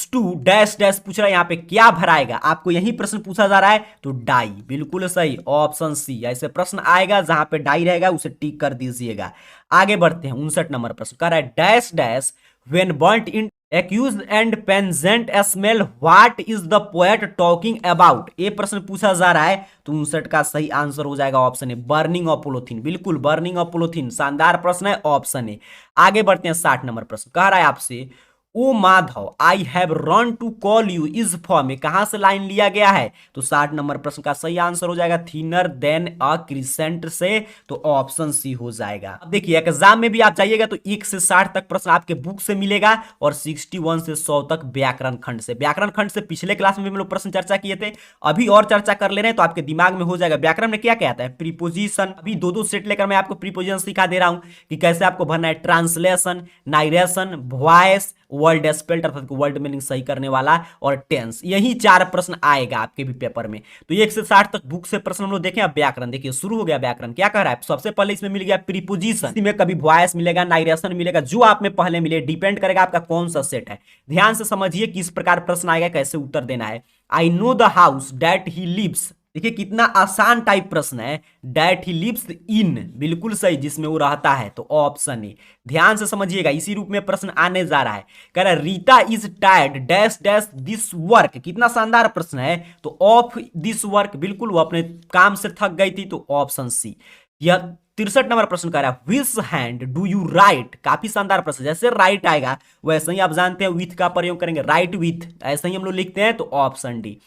to dash dash। पूछ रहा है यहाँ पे क्या भराएगा, आपको यही प्रश्न पूछा जा रहा है, तो डाई। बिल्कुल सही, ऑप्शन सी। ऐसे प्रश्न आएगा जहां पे डाई रहेगा उसे टिक कर दीजिएगा। आगे बढ़ते हैं। 59 नंबर प्रश्न कर रहा है dash dash when burnt in accused and pungent smell what is the poet talking about। ये प्रश्न पूछा जा रहा है, तो 59 का सही आंसर हो जाएगा option A, burning of polythene. बिल्कुल, बर्निंग ऑफ पॉलीथीन, शानदार प्रश्न है, ऑप्शन ए। आगे बढ़ते हैं। 60 नंबर प्रश्न कह रहा है आपसे O Madhav I have run to call you is form. कहां से लाइन लिया गया है, तो 60 नंबर प्रश्न का सही आंसर हो जाएगा थिनर देन अ क्रिसेंट से, तो ऑप्शन सी हो जाएगा। अब देखिए एग्जाम में भी आप जाइएगा तो 1 से 60 तक प्रश्न आपके बुक से मिलेगा, और 61 से 100 तक व्याकरण खंड से। व्याकरण खंड से पिछले क्लास में भी हम लोग प्रश्न चर्चा किए थे, अभी और चर्चा कर ले रहे हैं, तो आपके दिमाग में हो जाएगा। व्याकरण में क्या कहता है, प्रीपोजिशन। अभी 2-2 सेट लेकर मैं आपको प्रीपोजिशन सिखा दे रहा हूं कि कैसे आपको भरना है, ट्रांसलेशन, नाइरेशन, वॉइस, वर्ड एस्पेल्ट अर्थात वर्ड मीनिंग सही करने वाला, और टेंस। यही 4 प्रश्न आएगा आपके भी पेपर में। तो 1 से 60 तक बुक से प्रश्न हम लोग देखें। अब व्याकरण देखिए, शुरू हो गया व्याकरण। क्या कह रहा है, सबसे पहले इसमें मिल गया प्रीपोजिशन, इसमें कभी वॉइस मिलेगा, नाइरेशन मिलेगा, जो आप में पहले मिले, डिपेंड करेगा आपका कौन सा सेट है। ध्यान से समझिए किस प्रकार प्रश्न आएगा, कैसे उत्तर देना है। I know the house that he lives. देखिए कितना आसान टाइप प्रश्न है, डैट ही लिव्स इन। बिल्कुल सही, जिसमें वो रहता है, तो ऑप्शन ए। ध्यान से समझिएगा, इसी रूप में प्रश्न आने जा रहा है। कह रहा है Rita is tired dash dash this work. कितना शानदार प्रश्न है, तो ऑफ दिस वर्क। बिल्कुल, वो अपने काम से थक गई थी, तो ऑप्शन सी। यह 63 नंबर प्रश्न कह रहा है विच हैंड डू यू राइट। काफी शानदार प्रश्न, जैसे राइट आएगा वैसे ही आप जानते हैं विथ का प्रयोग करेंगे, राइट विथ, ऐसे ही हम लोग लिखते हैं, तो ऑप्शन डी।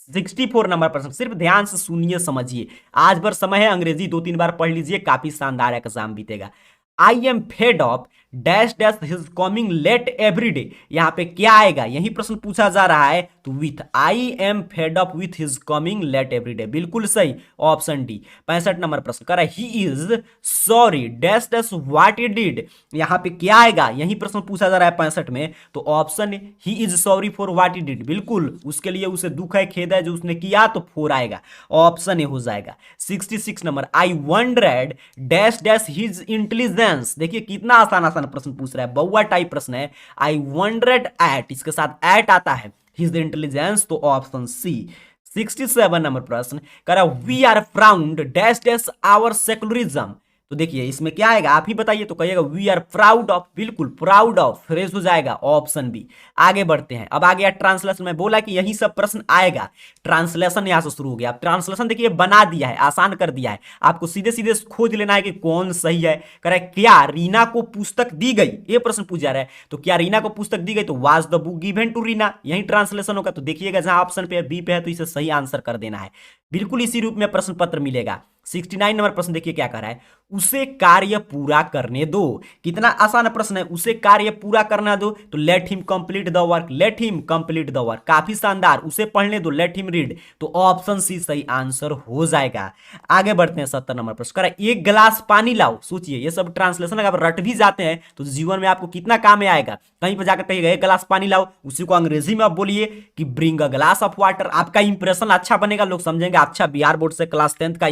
64 नंबर प्रश्न, सिर्फ ध्यान से सुनिए, समझिए, आज भर समय है, अंग्रेजी 2-3 बार पढ़ लीजिए, काफी शानदार एग्जाम बीतेगा। I am fed of dash dash his coming late every day. यहां पे क्या आएगा, यही प्रश्न पूछा जा रहा है, तो with. I am fed up with his coming late every day. बिल्कुल सही, ऑप्शन डी। 65 नंबर प्रश्न कर रहा है he is sorry dash dash what he did. यहां पे क्या आएगा, यही प्रश्न पूछा जा रहा है 65 में, तो option he is sorry for what he did. बिल्कुल, उसके लिए उसे दुख है, खेद है जो उसने किया, तो 4 आएगा, ऑप्शन ए हो जाएगा। 66 नंबर आई वंडरेड डैश डैश हिज इंटेलिजेंस। देखिए कितना आसान आसान प्रश्न पूछ रहा है, बउआ टाइप प्रश्न है। आई वंडरेड एट, इसके साथ एट आता है, हिज इंटेलिजेंस, तो ऑप्शन सी। 67 नंबर प्रश्न कह रहा we are proud dash dash our secularism. तो देखिए इसमें क्या आएगा, आप ही बताइए। तो कहिएगा वी आर प्राउड ऑफ, बिल्कुल प्राउड ऑफ, फ्रेश हो जाएगा ऑप्शन बी। आगे बढ़ते हैं, अब आ गया ट्रांसलेशन में, बोला कि यही सब प्रश्न आएगा, ट्रांसलेशन यहां से शुरू हो गया। अब ट्रांसलेशन देखिए बना दिया है, आसान कर दिया है, आपको सीधे सीधे खोज लेना है कि कौन सही है। कह रहा है क्या रीना को पुस्तक दी गई, ये प्रश्न पूछा रहा है, तो क्या रीना को पुस्तक दी गई, तो was the book given to Reena, यही ट्रांसलेशन होगा। तो देखिएगा जहां ऑप्शन पे बी पे है तो इसे सही आंसर कर देना है, बिल्कुल इसी रूप में प्रश्न पत्र मिलेगा। 69 नंबर प्रश्न देखिए क्या कह रहा है, उसे कार्य पूरा करने दो। कितना आसान प्रश्न है, उसे कार्य पूरा करना दो, तो let him complete the work, let him complete the work, काफी शानदार, उसे पढ़ने दो, लेट हिम रीड, तो ऑप्शन सी सही आंसर हो जाएगा। आगे बढ़ते हैं 70 नंबर प्रश्न, कह रहा है एक गिलास पानी लाओ। सोचिए ये सब ट्रांसलेशन अगर रट भी जाते हैं तो जीवन में आपको कितना काम में आएगा। कहीं पर जाकर कहिएगा एक गिलास पानी लाओ, उसी को अंग्रेजी में आप बोलिए कि bring a glass of water, आपका इंप्रेशन अच्छा बनेगा, लोग समझेंगे अच्छा बिहार बोर्ड से क्लास 10th का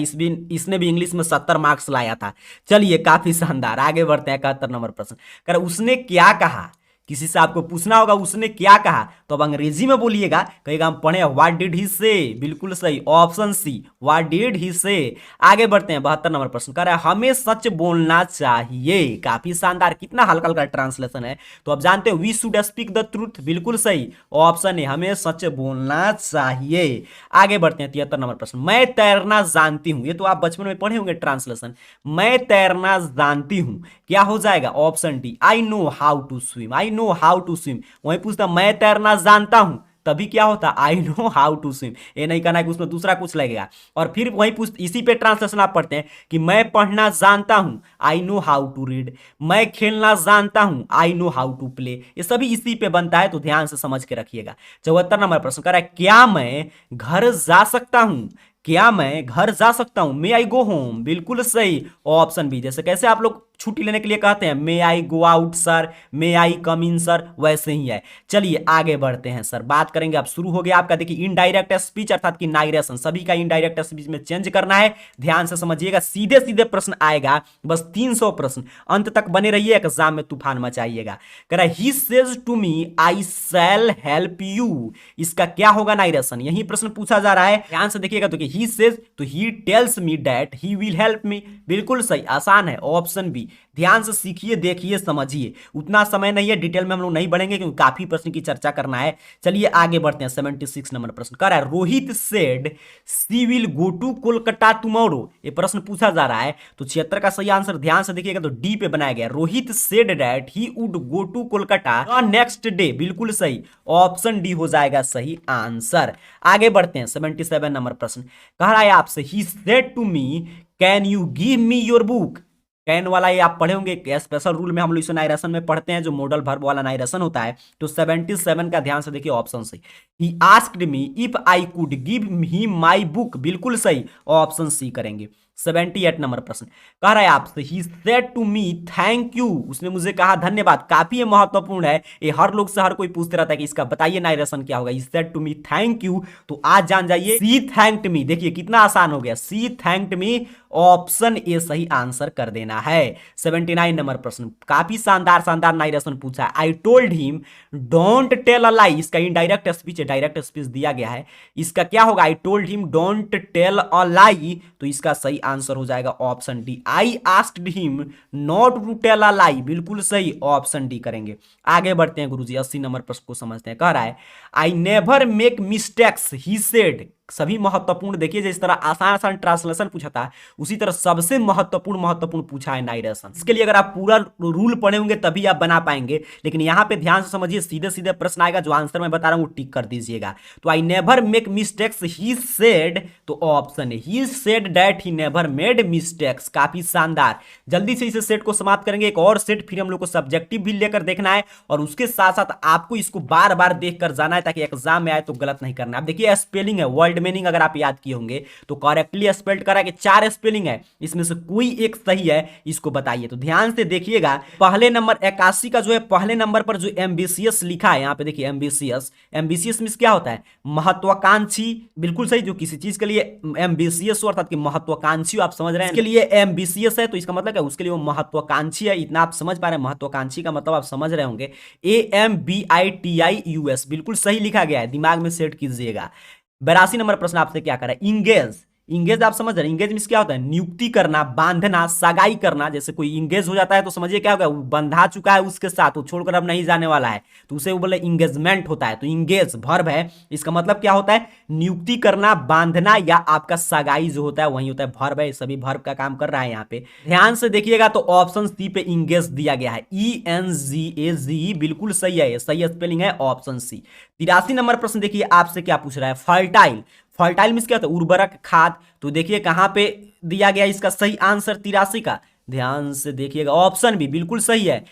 इसने भी इंग्लिश में 70 मार्क्स लाया था। चलिए काफी शानदार, आगे बढ़ते हैं 71 नंबर प्रश्न, कर उसने क्या कहा, किसी से आपको पूछना होगा उसने क्या कहा, तो अब अंग्रेजी में बोलिएगा, कहेगा हम पढ़े व्हाट डिड ही से, बिल्कुल सही option C, what did he say. आगे बढ़ते हैं 72 नंबर प्रश्न, कह रहा है हमें सच बोलना चाहिए, काफी शानदार, कितना हल्का हल्का ट्रांसलेशन है। तो अब जानते हो we should speak the truth, बिल्कुल सही ऑप्शन है, हमें सच बोलना चाहिए। आगे बढ़ते हैं 73 नंबर प्रश्न, मैं तैरना जानती हूं, ये तो आप बचपन में पढ़े होंगे ट्रांसलेशन, मैं तैरना जानती हूं, क्या हो जाएगा option D, I know how to swim, I know how to swim. वहीं पूछता मैं तैरना जानता हूं, तभी क्या होता I know how to swim, ये नहीं कहना है कि उसमें दूसरा कुछ लगेगा। और फिर वहीं पूछ, इसी पे ट्रांसलेशन आप पढ़ते हैं कि मैं पढ़ना जानता हूं, I know how to read, मैं खेलना जानता हूं, I know how to play, ये सभी इसी पे बनता है, तो ध्यान से समझ के रखिएगा। 74 नंबर प्रश्न, कह रहा है क्या मैं घर जा सकता हूं, क्या मैं घर जा सकता हूं, मे आई गो होम, बिल्कुल सही ऑप्शन बी। जैसे कैसे आप लोग छुट्टी लेने के लिए कहते हैं मे आई गो आउट सर, मे आई कम इन सर, वैसे ही है। चलिए आगे बढ़ते हैं सर, बात करेंगे, अब शुरू हो गया आपका देखिए इनडायरेक्ट स्पीच अर्थात कि नाइरेशन, सभी का इनडायरेक्ट स्पीच में चेंज करना है, ध्यान से समझिएगा, सीधे सीधे प्रश्न आएगा, बस 300 प्रश्न, अंत तक बने रहिए, एग्जाम में तूफान मचाइएगा। कह रहा है he says to me I shall help you, इसका क्या होगा नाइरेशन, यही प्रश्न पूछा जा रहा है, ध्यान से देखिएगा। तो ही सेज तो he tells me that he will help me, बिल्कुल सही, आसान है ऑप्शन बी। ध्यान से सीखिए, देखिए, समझिए, उतना समय नहीं है, डिटेल में हम लोग नहीं बढ़ेंगे क्योंकि काफी प्रश्न की चर्चा करना है। चलिए आगे बढ़ते हैं 76 नंबर प्रश्न, कह रहा है Rohit said she will go to Kolkata tomorrow, ये प्रश्न पूछा जा रहा है। तो 76 का सही आंसर ध्यान से देखिएगा तो डी पे बनाया गया, Rohit said that he would go to Kolkata next day, बिल्कुल सही ऑप्शन डी हो जाएगा सही आंसर। आगे बढ़ते हैं 77 नंबर प्रश्न, कह रहा है आपसे he said to me can you give me your book, can वाला ये आप पढ़े होंगे, स्पेशल रूल में हम लोग इसे नाइरेशन में पढ़ते हैं, जो मॉडल वर्ब वाला नाइरेशन होता है। तो 77 का ध्यान से देखिए ऑप्शन से, he asked me if I could give him my book, बिल्कुल सही ऑप्शन सी करेंगे। 78 नंबर प्रश्न, कह रहा है आपसे he said to me thank you, उसने मुझे कहा धन्यवाद, काफी महत्वपूर्ण है, ये हर लोग से हर कोई पूछते रहता है कि इसका बताइए नाइरेशन क्या होगा, he said to me thank you, तो आज जान जाइए सी थैंक्ड मी, देखिए कितना आसान हो गया, सी थैंक्ड मी ऑप्शन ए सही आंसर कर देना है। 79 नंबर प्रश्न, काफी शानदार शानदार नाइरेशन पूछा है, I told him don't tell a lie, इसका इनडायरेक्ट स्पीच है, डायरेक्ट स्पीच दिया गया है, इसका क्या होगा, I told him don't tell a lie, तो इसका सही आंसर हो जाएगा option D, I asked him not to tell a lie, बिल्कुल सही ऑप्शन डी करेंगे। आगे बढ़ते हैं गुरुजी 80 नंबर प्रश्न को समझते हैं, कह रहा है I never make mistakes he said, सभी महत्वपूर्ण देखिए, जिस तरह आसान आसान ट्रांसलेशन पूछा था उसी तरह सबसे महत्वपूर्ण पूछा है नाइरेशन। इसके लिए अगर आप पूरा रूल पढ़े होंगे तभी आप बना पाएंगे, लेकिन यहां पे ध्यान से समझिए, सीधे सीधे प्रश्न आएगा, जो आंसर मैं बता रहा हूं वो टिक कर दीजिएगा। तो I never make mistakes he said, तो ऑप्शन है he said that he never made mistakes, काफी शानदार। जल्दी से इसे सेट को समाप्त करेंगे, एक और सेट फिर हम लोग को सब्जेक्टिव भी लेकर देखना है, और उसके साथ साथ आपको इसको बार बार देख कर जाना है ताकि एग्जाम में आए तो गलत नहीं करना है। अब देखिए स्पेलिंग है, वर्ल्ड मीनिंग अगर आप याद किए होंगे तो करेक्टली स्पेल्ड करा कि 4 स्पेलिंग है, इसमें से कोई एक सही है, इसको बताइए। तो ध्यान से देखिएगा, पहले नंबर 81 का जो है, पहले नंबर पर जो एम्बिशियस लिखा है, यहां पे देखिए एम्बिशियस, एम्बिशियस मींस क्या होता है, महत्वाकांक्षी, बिल्कुल सही, जो किसी चीज के लिए एम्बिशियस हो अर्थात कि महत्वाकांक्षी हो, आप समझ रहे हैं, इसके लिए एम्बिशियस है तो इसका मतलब है उसके लिए वो महत्वाकांक्षी है, इतना आप समझ पा रहे हैं, महत्वाकांक्षी का मतलब आप समझ रहे होंगे, AMBITIUS, बिल्कुल सही लिखा गया है, दिमाग में सेट कीजिएगा। 82 नंबर प्रश्न आपसे क्या कर रहा है, इंगेज, इंगेज आप समझ रहे हैं, इंगेज मीन्स क्या होता है, नियुक्ति करना, बांधना, सगाई करना। जैसे कोई इंगेज हो जाता है तो समझिए क्या होगा, वो बंधा चुका है उसके साथ, वो छोड़कर अब नहीं जाने वाला है, तो उसे वो बोले इंगेजमेंट होता है। तो इंगेज वर्ब है, इसका मतलब क्या होता है, नियुक्ति करना, बांधना या आपका सगाई जो होता है वही होता है, वर्ब है। सभी वर्ब का काम कर रहा है यहाँ पे। ध्यान से देखिएगा तो ऑप्शन सी पे इंगेज दिया गया है, ENGAGE, बिल्कुल सही है, सही स्पेलिंग है ऑप्शन सी। 83 नंबर प्रश्न देखिए आपसे क्या पूछ रहा है, फर्टाइल। फर्टाइल मीन्स क्या होता है, उर्वरक, खाद। तो देखिए कहां पे दिया गया इसका सही आंसर 83 का, ध्यान से देखिएगा, ऑप्शन बी बिल्कुल सही है,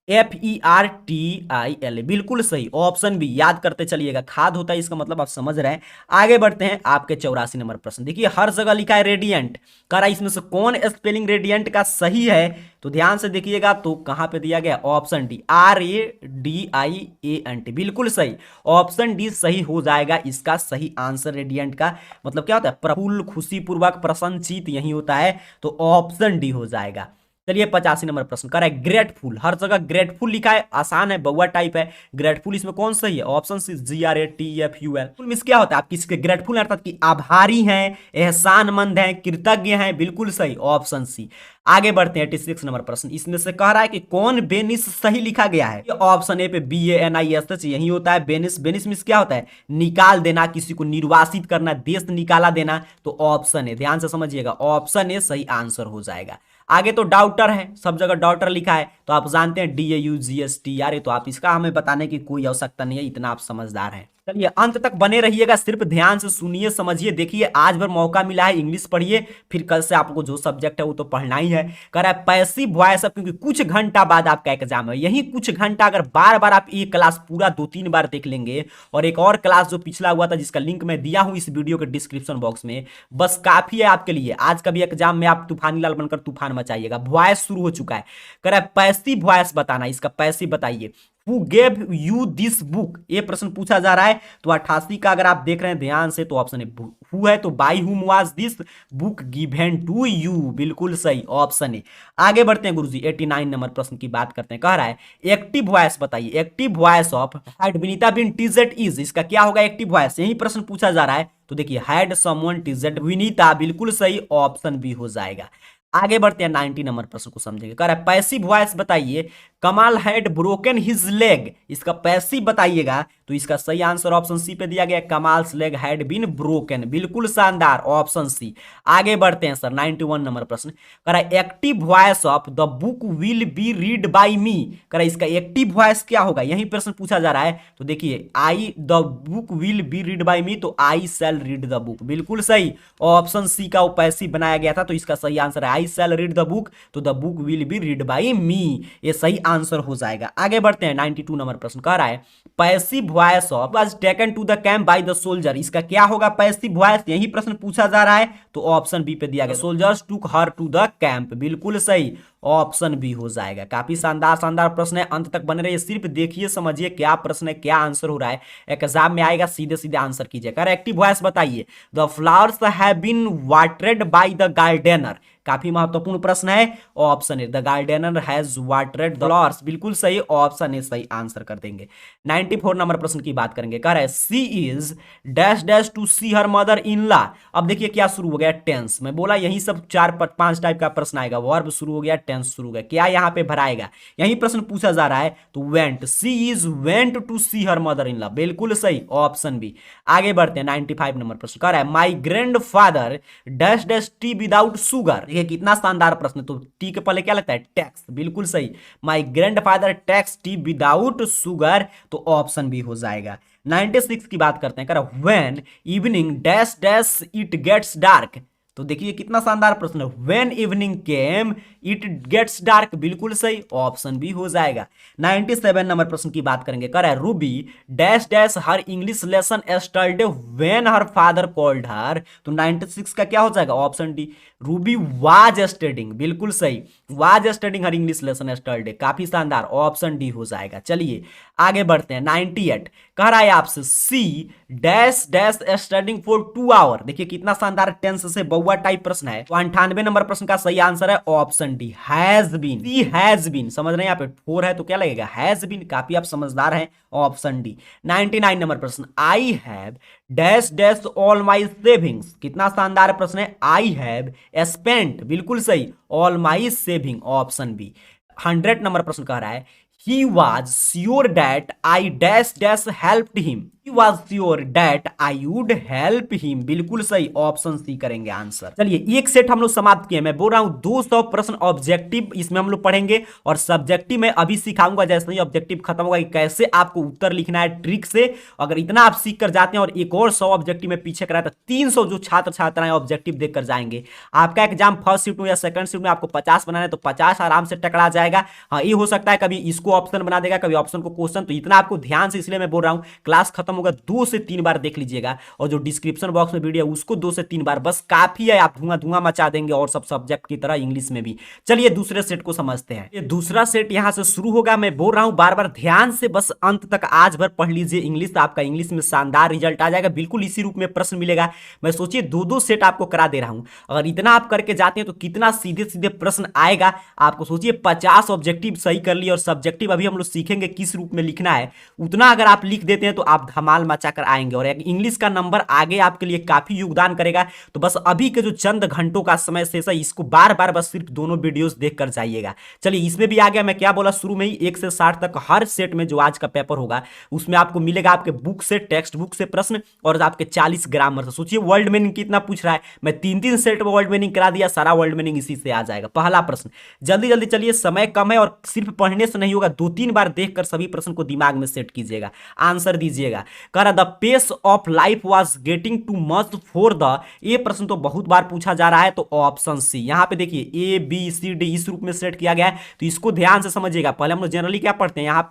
FERTIL, बिल्कुल सही, ऑप्शन बी। याद करते चलिएगा, खाद होता है इसका मतलब, आप समझ रहे हैं। आगे बढ़ते हैं आपके 84 नंबर प्रश्न देखिए, हर जगह लिखा है रेडियंट, करा इसमें से कौन स्पेलिंग रेडियंट का सही है, तो ध्यान से देखिएगा तो कहां पे दिया गया, ऑप्शन डी, RADIANT, बिल्कुल सही, ऑप्शन डी सही हो जाएगा इसका सही आंसर। रेडियंट का मतलब क्या होता है, प्रफुल्ल, खुशीपूर्वक, प्रसन्नचित, यही होता है, तो ऑप्शन डी हो जाएगा। चलिए 85 नंबर प्रश्न कर रहा है, ग्रेटफुल, हर जगह ग्रेटफुल लिखा है, आसान है, बउआ टाइप है। ग्रेटफुल इसमें कौन सही है, ऑप्शन सी, GRATFUL। मींस क्या होता है, आप किसी के ग्रेटफुल अर्थात कि आभारी हैं, एहसानमंद हैं, कृतज्ञ हैं, बिल्कुल सही, ऑप्शन सी। आगे बढ़ते हैं 86 नंबर प्रश्न, इसमें से कह रहा है कि कौन बेनिस सही लिखा गया है, ऑप्शन ए पे BANISH यही होता है, बेनिस। बेनिस मींस क्या होता है, निकाल देना, किसी को निर्वासित करना, देश निकाला देना, तो ऑप्शन ए, ध्यान से समझिएगा, ऑप्शन ए सही आंसर हो जाएगा। आगे तो डाउटर है, सब जगह डाउटर लिखा है, तो आप जानते हैं DAUGSTR, तो आप इसका हमें बताने की कोई आवश्यकता नहीं है, इतना आप समझदार हैं। चलिए अंत तक बने रहिएगा, सिर्फ ध्यान से सुनिए, समझिए, देखिए, आज भर मौका मिला है, इंग्लिश पढ़िए, फिर कल से आपको जो सब्जेक्ट है वो तो पढ़ना ही है। कह रहा है पैसिव वॉइस, क्योंकि कुछ घंटा बाद आपका एग्जाम है, यही कुछ घंटा अगर बार बार आप एक क्लास पूरा 2-3 बार देख लेंगे, और एक और क्लास जो पिछला हुआ था जिसका लिंक मैं दिया हूं इस वीडियो के डिस्क्रिप्शन बॉक्स में, बस काफी है आपके लिए। आज का भी एग्जाम में आप तूफानी लाल बनकर तूफान मचाइएगा। वॉइस शुरू हो चुका है, कह रहा है पैसिव वॉइस बताना, इसका पैसिव बताइए। Who gave you this book, ये प्रश्न पूछा जा रहा है। तो 88 का अगर आप देख रहे हैं ध्यान से तो ऑप्शन है हु है, तो by whom was this book given to you, बिल्कुल सही, ऑप्शन है। आगे बढ़ते हैं गुरुजी, 89 नंबर प्रश्न की बात करते हैं। कह रहा है एक्टिव वॉइस बताइए, active voice of had Vinita been teased is, इसका क्या होगा एक्टिव वॉइस, यही प्रश्न पूछा जा रहा है। तो देखिए हैड समवन टीजेड विनीता, बिल्कुल सही, ऑप्शन बी हो जाएगा। आगे बढ़ते हैं 90 नंबर प्रश्न को समझेंगे। कह रहा है पैसिव वॉइस बताइए, कमाल हैड ब्रोकन हिज लेग, इसका पैसिव बताइएगा, तो इसका सही आंसर ऑप्शन सी पे दिया गया, कमाल्स लेग हैड बीन ब्रोकन, बिल्कुल शानदार, ऑप्शन सी। आगे बढ़ते हैं सर 91 नंबर प्रश्न। कह रहा है active voice of the book will be read by me, कह रहा है इसका एक्टिव वॉइस क्या होगा, यही प्रश्न पूछा जा रहा है। तो देखिए I the book will be read by me, तो I shall read the book, बिल्कुल सही, ऑप्शन सी का वो पैसिव बनाया गया था, तो इसका सही आंसर है I shall read the book, तो the book will be read by me, ये सही आंसर हो जाएगा। आगे बढ़ते हैं 92 नंबर प्रश्न। कह रहा है passive voice of was taken to the camp by the soldier, इसका क्या होगा पैसिव वॉइस, यही प्रश्न पूछा जा रहा है। तो ऑप्शन बी पे दिया गया, soldiers took her to the camp, बिल्कुल सही, ऑप्शन बी हो जाएगा। काफी शानदार शानदार प्रश्न है, अंत तक बने रहिए, सिर्फ देखिए समझिए क्या प्रश्न है, क्या आंसर हो रहा है, एग्जाम में आएगा, सीधे सीधे आंसर कीजिए। कह रहा है एक्टिव वॉइस बताइए, the flowers have been watered by the gardener, काफी महत्वपूर्ण प्रश्न है, option A the gardener has watered the flowers, बिल्कुल सही, ऑप्शन ए सही आंसर कर देंगे। 94 नंबर प्रश्न की बात करेंगे। कह रहा है she is dash dash to see her mother in law, अब देखिए क्या शुरू हो गया, टेंस, मैं बोला यही सब 4-5 टाइप का प्रश्न आएगा, वर्ब शुरू हो गया, टेंस शुरू हो गया, क्या यहाँ पे भराएगा, यही प्रश्न पूछा जा रहा है। तो went, she is went to see her mother in law, बिल्कुल सही, ऑप्शन बी। आगे बढ़ते हैं 95 नंबर प्रश्न। कह रहा है my grand father dash dash T without sugar, ये कितना शानदार प्रश्न, तो टी के पहले क्या लगता है, टैक्स, बिल्कुल सही, my grand father tax T without sugar, तो ऑप्शन भी हो जाएगा। 96 की बात करते हैं। कह रहा when evening dash dash it gets dark, तो देखिए कितना शानदार प्रश्न है, when evening came it gets dark, बिल्कुल सही, ऑप्शन भी हो जाएगा। 97 नंबर प्रश्न की बात करेंगे। कह रहा है Ruby dash dash her English lesson yesterday when her father called her, तो 96 का क्या हो जाएगा, option D, Ruby was studying, बिल्कुल सही, was studying her English lesson yesterday, काफी शानदार, ऑप्शन डी हो जाएगा। चलिए आगे बढ़ते हैं 98। कह रहा है आपसे she dash dash studying for 2 hour, देखिए कितना शानदार टेंस से बहुआ हुआ टाइप प्रश्न है। तो 98 नंबर प्रश्न का सही आंसर है option D, has been. She has been, समझ रहे हैं यहाँ पे 4 है तो क्या लगेगा, हैज बीन। काफी आप समझदार हैं, ऑप्शन डी। 99 नंबर प्रश्न, I have dash dash all my savings. कितना शानदार प्रश्न है, आई हैव स्पेंट, बिल्कुल सही, all my saving, option B. 100 number प्रश्न कह रहा है, he was sure that I dash dash helped him, he was sure that I would help him, बिल्कुल सही, ऑप्शन सी करेंगे आंसर। चलिए एक सेट हम लोग समाप्त किए। मैं बोल रहा हूं 200 प्रश्न ऑब्जेक्टिव इसमें हम लोग पढ़ेंगे और सब्जेक्टिव में अभी सिखाऊंगा जैसे ही ऑब्जेक्टिव खत्म होगा कि कैसे आपको उत्तर लिखना है ट्रिक से। अगर इतना आप सीख कर जाते हैं और एक और 100 ऑब्जेक्टिव में पीछे कराए तो 300 जो छात्र छात्राएं ऑब्जेक्टिव देकर जाएंगे। आपका एग्जाम फर्स्ट शिफ्ट में या सेकंड शिफ्ट में आपको 50 बनाना है तो 50 आराम से टकरा जाएगा। हाँ, ये हो सकता है कभी इसको ऑप्शन बना देगा, कभी ऑप्शन को क्वेश्चन, तो इतना आपको ध्यान से, इसलिए मैं बोल रहा हूं क्लास खत्म होगा 2 से 3 बार देख लीजिएगा और जो डिस्क्रिप्शन बॉक्स में वीडियो है उसको 2 से 3 बार बस काफी है, आप धुआं धुआं मचा देंगे और सब सब्जेक्ट की तरह इंग्लिश में भी। चलिए दूसरे सेट को समझते हैं। ये दूसरा सेट यहां से शुरू होगा। मैं बोल रहा हूं बार बार ध्यान से बस अंत तक आज भर पढ़ लीजिए इंग्लिश, आपका इंग्लिश में शानदार रिजल्ट आ जाएगा। बिल्कुल इसी रूप में प्रश्न मिलेगा। मैं सोचिए 2-2 सेट आपको करा दे रहा हूं, अगर इतना आप करके जाते हैं तो कितना सीधे सीधे प्रश्न आएगा आपको। सोचिए 50 ऑब्जेक्टिव सही कर लिए और सब्जेक्टिव अभी हम लोग सीखेंगे किस रूप में लिखना है। उतना अगर आप लिख देते हैं तो आप धमाल मचा कर आएंगे और इंग्लिश का नंबर आगे आपके लिए काफी योगदान करेगा। तो बस अभी के जो चंद घंटों का समय शेष है इसको बार बार बस सिर्फ दोनों वीडियोस देख कर जाइएगा। चलिए इसमें भी आ गया। मैं क्या बोला शुरू में ही, 1 से 60 तक हर सेट में जो आज का पेपर होगा उसमें आपको मिलेगा आपके बुक से, टेक्स्ट बुक से प्रश्न और आपके 40 ग्रामर से। सोचिए वर्ल्ड मीनिंग कितना पूछ रहा है, मैं 3-3 सेट में वर्ल्ड मीनिंग करा दिया, सारा वर्ल्ड मीनिंग इसी से आ जाएगा। पहला प्रश्न जल्दी जल्दी, चलिए समय कम है और सिर्फ पढ़ने से नहीं होगा, 2-3 बार देखकर सभी प्रश्न को दिमाग में सेट कीजिएगा, आंसर दीजिएगा। कह रहा the pace of life was getting too much for the, ये प्रश्न तो बहुत बार पूछा जा रहा है तो ऑप्शन सी। यहां पे देखिए ए बी सी डी इस रूप में सेट किया गया है तो इसको ध्यान से समझिएगा। पहले हम लोग जनरली क्या पढ़ते हैं, यहाँ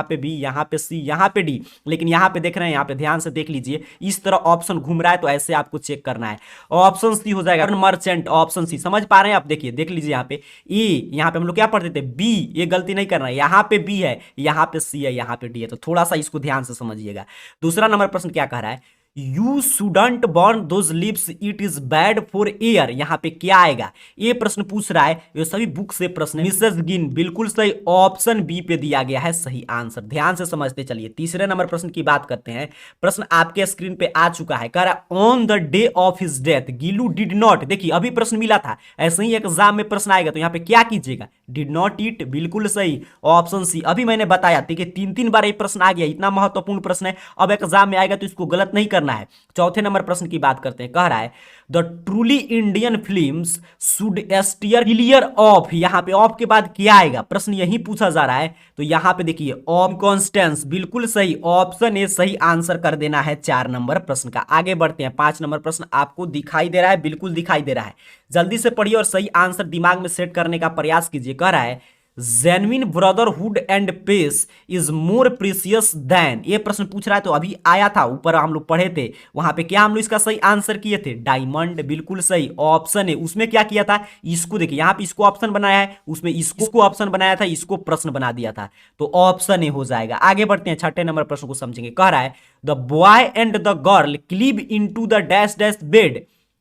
पे बी, यहाँ पे सी, यहाँ पे डी, लेकिन यहाँ पे देख रहे हैं, यहाँ पे ध्यान से देख लीजिए इस तरह ऑप्शन घूम रहा है तो ऐसे आपको चेक करना है। ऑप्शन सी हो जाएगा मर्चेंट, ऑप्शन सी। समझ पा रहे हैं आप, देखिए देख लीजिए यहाँ पे ए, यहाँ पे हम लोग क्या पढ़ते थे बी, ये गलती नहीं करना है, यहाँ पे बी है, यहाँ पे सी है, यहाँ पे डी है, तो थोड़ा सा इसको ध्यान से समझिएगा। दूसरा नंबर प्रश्न क्या कह रहा है, you shouldn't burn those lips, it is bad for air. यहां पे क्या आएगा, ये प्रश्न पूछ रहा है, ये सभी बुक से प्रश्न है। मिसेस गिन, बिल्कुल सही, ऑप्शन बी पे दिया गया है सही आंसर। ध्यान से समझते चलिए। तीसरे नंबर प्रश्न की बात करते हैं। प्रश्न आपके स्क्रीन पे आ चुका है, कह रहा on the day of his death Gillu did not, देखिए अभी प्रश्न मिला था, ऐसे ही एग्जाम में प्रश्न आएगा तो यहाँ पे क्या कीजिएगा, डिड नॉट ईट, बिल्कुल सही, ऑप्शन सी। अभी मैंने बताया देखिए 3-3 बार ये प्रश्न आ गया, इतना महत्वपूर्ण प्रश्न है, अब एग्जाम में आएगा तो इसको गलत नहीं करना है। चौथे नंबर प्रश्न की बात करते हैं। कह रहा है the truly Indian films should steer clear of, यहां पे ऑफ के बाद क्या आएगा, प्रश्न यही पूछा जा रहा है तो यहां पे देखिए ऑफ कॉन्स्टेंस, बिल्कुल सही, ऑप्शन ए सही आंसर कर देना है 4 नंबर प्रश्न का। आगे बढ़ते हैं। 5 नंबर प्रश्न आपको दिखाई दे रहा है, बिल्कुल दिखाई दे रहा है, जल्दी से पढ़िए और सही आंसर दिमाग में सेट करने का प्रयास कीजिए। कह रहा है genuine brotherhood and peace is more precious than, ये प्रश्न पूछ रहा है तो अभी आया था, ऊपर हम लोग पढ़े थे, वहां पे क्या हम लोग इसका सही आंसर किए थे, डायमंड, बिल्कुल सही, ऑप्शन है। उसमें क्या किया था, इसको देखिए यहाँ पे इसको ऑप्शन बनाया है, उसमें इसको ऑप्शन बनाया था, इसको प्रश्न बना दिया था, तो ऑप्शन ए हो जाएगा। आगे बढ़ते हैं, 6ठे नंबर प्रश्न को समझेंगे। कह रहा है the boy and the girl climb into the dash dash bed,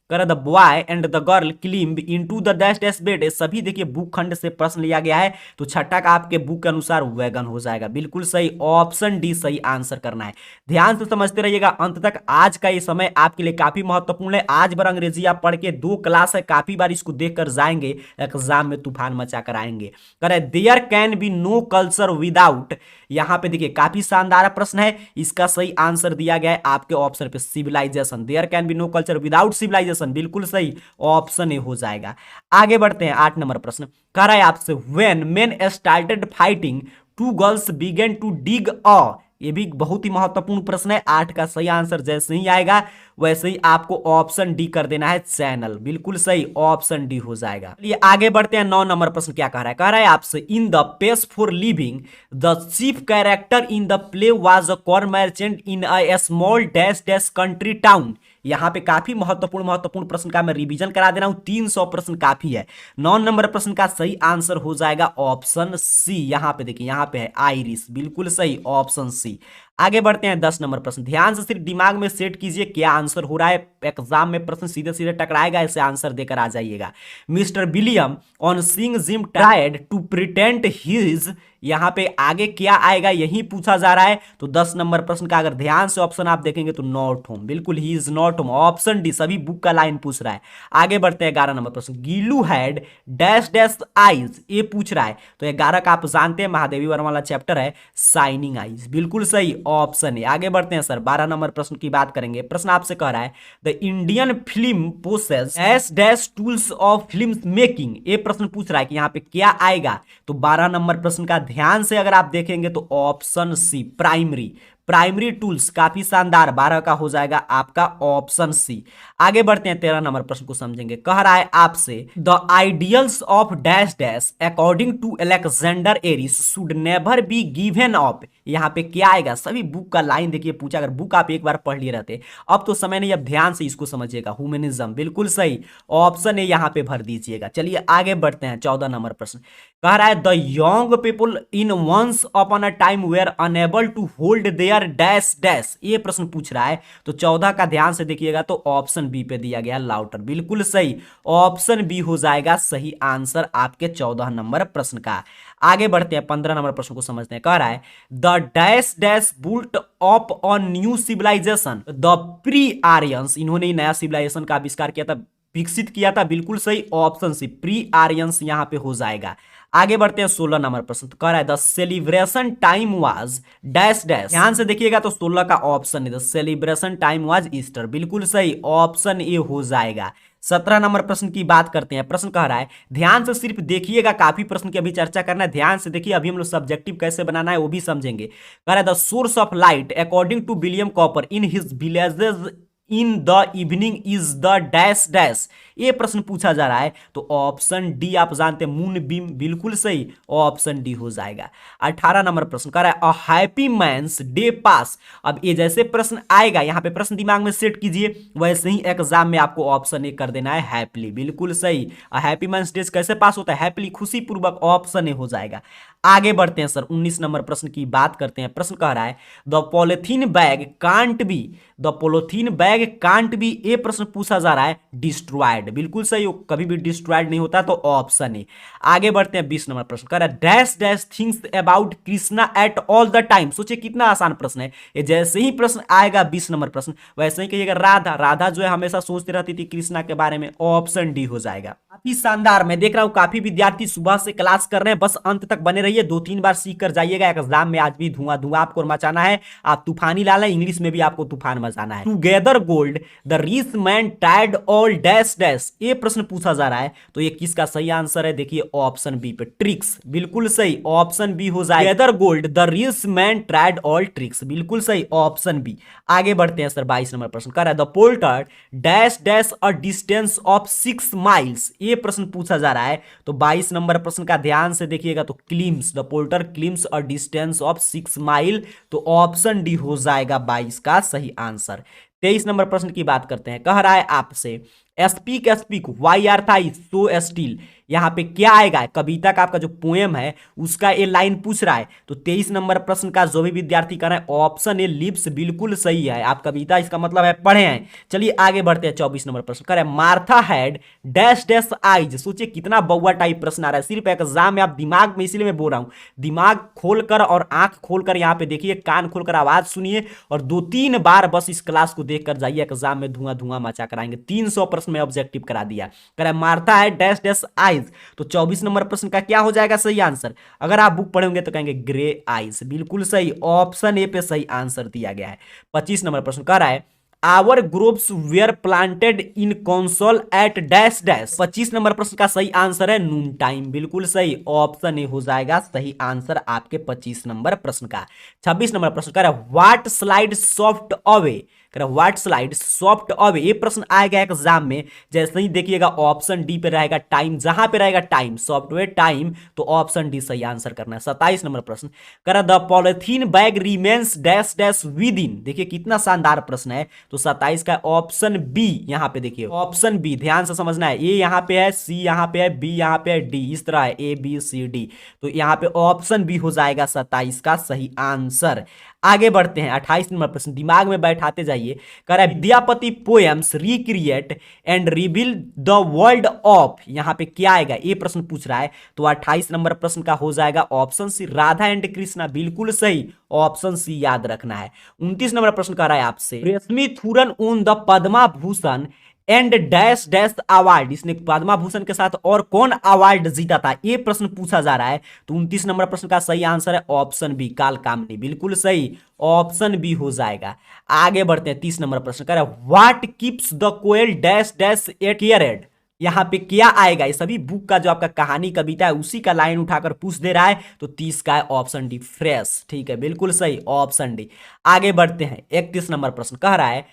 कर the boy and the girl climb into the dash dash bed, सभी देखिए बुक खंड से प्रश्न लिया गया है तो छठा का आपके बुक के अनुसार वैगन हो जाएगा, बिल्कुल सही, ऑप्शन डी सही आंसर करना है। ध्यान से समझते रहिएगा अंत तक, आज का ये समय आपके लिए काफी महत्वपूर्ण है। आज भर अंग्रेजी आप पढ़ के 2 क्लास है, काफी बार इसको देखकर जाएंगे, एग्जाम में तूफान मचा कर आएंगे। करे there can be no culture without, यहां पे देखिए काफी शानदार प्रश्न है, इसका सही आंसर दिया गया है आपके ऑप्शन पे civilisation, there can be no culture without civilisation, बिल्कुल सही, ऑप्शन ए हो जाएगा। आगे बढ़ते हैं। 8 नंबर प्रश्न कह रहा है आपसे when men started fighting 2 girls began to dig a, ये भी बहुत ही महत्वपूर्ण प्रश्न है। 8 का सही आंसर जैसे ही आएगा वैसे ही आपको ऑप्शन डी कर देना है, चैनल, बिल्कुल सही, ऑप्शन डी हो जाएगा। चलिए आगे बढ़ते हैं। 9 नंबर प्रश्न क्या कह रहा है, कह रहा है आपसे in the pace for living the chief character in the play was a corn merchant in a small dash dash country town, यहां पे काफी महत्वपूर्ण प्रश्न का मैं रिवीजन करा दे रहा हूं, 300 प्रश्न काफी है। 9 नंबर प्रश्न का सही आंसर हो जाएगा ऑप्शन सी। यहां पे देखिए, यहां पे है आइरिस, बिल्कुल सही, ऑप्शन सी। आगे बढ़ते हैं 10 नंबर प्रश्न। ध्यान से सिर्फ दिमाग में सेट कीजिए क्या आंसर हो रहा है। एग्जाम में प्रश्न सीधे सीधे टकराएगा, ऐसे आंसर देकर आ जाइएगा। Mister William on seeing Jim tried to pretend his, यहां पे आगे क्या आएगा यही पूछा जा रहा है। तो 10 नंबर प्रश्न का अगर ध्यान से ऑप्शन आप देखेंगे तो नॉट होम, बिल्कुल he is not home, option D, सभी बुक का लाइन पूछ रहा है। आगे बढ़ते हैं 11 नंबर प्रश्न। गीलू हैड डैश डैश आईज, ये पूछ रहा है। तो 11 का आप जानते हैं महादेवी वर्मा वाला चैप्टर है शाइनिंग आईज, बिल्कुल सही ऑप्शन है। आगे बढ़ते हैं सर 12 नंबर प्रश्न की बात करेंगे। प्रश्न आपसे कह रहा है the Indian film possess dash dash tools of film making, ये प्रश्न पूछ रहा है कि यहाँ पे क्या आएगा। तो 12 नंबर प्रश्न का ध्यान से अगर आप देखेंगे तो option C primary, primary tools, काफी शानदार। 12 का हो जाएगा आपका ऑप्शन सी। आगे बढ़ते हैं 13 नंबर प्रश्न को समझेंगे। कह रहा है आपसे the ideals of dash dash according to Alexander Aris should never be given up, यहाँ पे क्या आएगा। सभी बुक का लाइन देखिए पूछा, अगर बुक आप एक बार पढ़ लिए रहते, अब तो समय नहीं, अब ध्यान से इसको समझिएगा। ह्यूमनिज्म, बिल्कुल सही ऑप्शन है, यहाँ पे भर दीजिएगा। चलिए आगे बढ़ते हैं 14 नंबर प्रश्न। कह रहा है the young people in once upon a time were unable to hold their dash dash, ये प्रश्न पूछ रहा है। तो 14 का ध्यान से देखिएगा तो ऑप्शन बी पे दिया गया लाउटर, बिल्कुल सही ऑप्शन बी हो जाएगा सही आंसर आपके 14 नंबर प्रश्न का। आगे बढ़ते हैं 15 नंबर प्रश्न को समझते हैं। कह रहा है the dash dash built up on new civilisation the pre Aryans, इन्होंने नया सिविलाइजेशन का आविष्कार किया था, विकसित किया था, बिल्कुल सही ऑप्शन सी प्री आर्यंस यहां पे हो जाएगा। आगे बढ़ते हैं 16 नंबर प्रश्न। तो कह रहा है the celebration time was dash dash, ध्यान से देखिएगा तो 16 का ऑप्शन है the celebration time was Easter, बिल्कुल सही ऑप्शन ए हो जाएगा। 17 नंबर प्रश्न की बात करते हैं। प्रश्न कह रहा है ध्यान से सिर्फ देखिएगा, काफी प्रश्न की अभी चर्चा करना है, ध्यान से देखिए, अभी हम लोग सब्जेक्टिव कैसे बनाना है वो भी समझेंगे। कह रहा है the source of light according to William Cowper in his villages in the evening is the dash dash, ये प्रश्न पूछा जा रहा है। तो ऑप्शन डी आप जानते हैं मून बीम, बिल्कुल सही ऑप्शन डी हो जाएगा। 18 नंबर प्रश्न कह रहा है अ हैप्पी मैन्स डे पास, अब ये जैसे प्रश्न आएगा यहाँ पे प्रश्न दिमाग में सेट कीजिए, वैसे ही एग्जाम में आपको ऑप्शन ए कर देना है हैप्पीली, बिल्कुल सही। अ हैप्पी मैन्स डे कैसे पास होता है, हैप्पीली, खुशी पूर्वक, ऑप्शन ए हो जाएगा। आगे बढ़ते हैं सर 19 नंबर प्रश्न की बात करते हैं। प्रश्न कह रहा है the polythene bag can't be, the polythene bag can't be, ये प्रश्न पूछा जा रहा है डिस्ट्रॉयड, बिल्कुल सही, कभी भी डिस्ट्रॉयड नहीं होता, तो ऑप्शन है। आगे बढ़ते हैं 20 नंबर प्रश्न कह रहा है dash dash things about Krishna at all the time, सोचिए कितना आसान प्रश्न है ये। जैसे ही प्रश्न आएगा 20 नंबर प्रश्न वैसे ही कहिएगा राधा, राधा जो है हमेशा सोचती रहती थी कृष्णा के बारे में, ऑप्शन डी हो जाएगा। काफी शानदार, मैं देख रहा हूं काफी विद्यार्थी सुबह से क्लास कर रहे हैं, बस अंत तक बने रहिए, 2-3 बार सीख कर जाइएगा। एग्जाम में आज भी धुआं धुआं आपको मचाना है, आप तूफानी लाला, इंग्लिश में भी आपको तूफान मचाना है। To gather gold the rich man tied all dash dash, ये प्रश्न पूछा जा रहा है, तो ये किसका सही आंसर है, देखिए ऑप्शन बी पे ट्रिक्स, बिल्कुल सही ऑप्शन बी हो जाएगा। Together gold the rich man tried all tricks, बिल्कुल सही ऑप्शन बी। आगे बढ़ते हैं सर 22 नंबर प्रश्न कह रहा है the porter dash dash a distance of 6 miles, ये प्रश्न पूछा जा रहा है। तो 22 नंबर प्रश्न का ध्यान से देखिएगा तो climbs, the porter climbs a distance of 6 mile, तो ऑप्शन डी हो जाएगा 22 का सही आंसर। 23 नंबर प्रश्न की बात करते हैं। कह रहा है आपसे speak speak why are thy so still, यहाँ पे क्या आएगा, कविता का आपका जो पोएम है उसका ये लाइन पूछ रहा है। तो 23 नंबर प्रश्न का जो भी विद्यार्थी कर रहे हैं ऑप्शन ए लिप्स, बिल्कुल सही है, आप कविता इसका मतलब है पढ़े हैं। चलिए आगे बढ़ते हैं 24 नंबर प्रश्न कर Martha had dash dash eyes, सोचिए कितना बउआ टाइप प्रश्न आ रहा है, सिर्फ एग्जाम में आप दिमाग में, इसीलिए मैं बोल रहा हूं दिमाग खोलकर और आंख खोलकर यहाँ पे देखिए, कान खोलकर आवाज सुनिए और 2-3 बार बस इस क्लास को देखकर जाइए, एग्जाम में धुआं धुआं मचा कराएंगे। 300 प्रश्न में ऑब्जेक्टिव करा दिया। कह रहा है मार्था है डैश डैश आइज, तो 24 नंबर प्रश्न का क्या हो जाएगा सही आंसर, अगर आप बुक पढ़ेंगे तो कहेंगे ग्रे आइज, बिल्कुल सही ऑप्शन ए पे सही आंसर दिया गया है। 25 नंबर प्रश्न कह रहा है our groups were planted in console at dash dash, 25 number प्रश्न का सही आंसर है नून टाइम, बिल्कुल सही ऑप्शन ए हो जाएगा सही आंसर आपके 25 नंबर प्रश्न का। 26 नंबर प्रश्न कह रहा है what slide soft away, what slide soft away, ये प्रश्न आएगा एग्जाम में, जैसे ही देखिएगा ऑप्शन डी पे रहेगा टाइम, जहां पे रहेगा टाइम सॉफ्टवेयर टाइम, तो ऑप्शन डी सही आंसर करना है। 27 नंबर प्रश्न कह the polythene bag remains dash dash with in, देखिए कितना शानदार प्रश्न है। तो 27 का ऑप्शन बी, यहां पे देखिए ऑप्शन बी, ध्यान से समझना है, ए यहां पे है, सी यहां पे है, बी यहां पे है, डी इस तरह है, ए बी सी डी, तो यहां पे ऑप्शन बी हो जाएगा 27 का सही आंसर। आगे बढ़ते हैं 28 नंबर प्रश्न, दिमाग में बैठाते जाइए। कह रहा है Vidyapati poems recreate and reveal the world of, यहां पे क्या आएगा ये प्रश्न पूछ रहा है। तो 28 नंबर प्रश्न का हो जाएगा option C Radha and Krishna, बिल्कुल सही, ऑप्शन सी याद रखना है। 29 नंबर प्रश्न कर रहा है आपसे, Reshmi Thuran won the Padma Bhushan and dash dash award, इसने पद्मा भूषण के साथ और कौन अवार्ड जीता था, ये प्रश्न पूछा जा रहा है। तो 29 नंबर प्रश्न का सही आंसर है ऑप्शन बी काल कामनी, बिल्कुल सही, ऑप्शन बी हो जाएगा। आगे बढ़ते हैं 30 नंबर प्रश्न, कह रहा है what keeps the koel dash dash at year, यहां पे क्या आएगा, ये सभी बुक का जो आपका कहानी कविता है उसी का लाइन उठाकर पूछ दे रहा है। तो 30 का है ऑप्शन डी फ्रेश, ठीक है, बिल्कुल सही, ऑप्शन डी। आगे बढ़ते हैं 31 नंबर प्रश्न, कह रहा है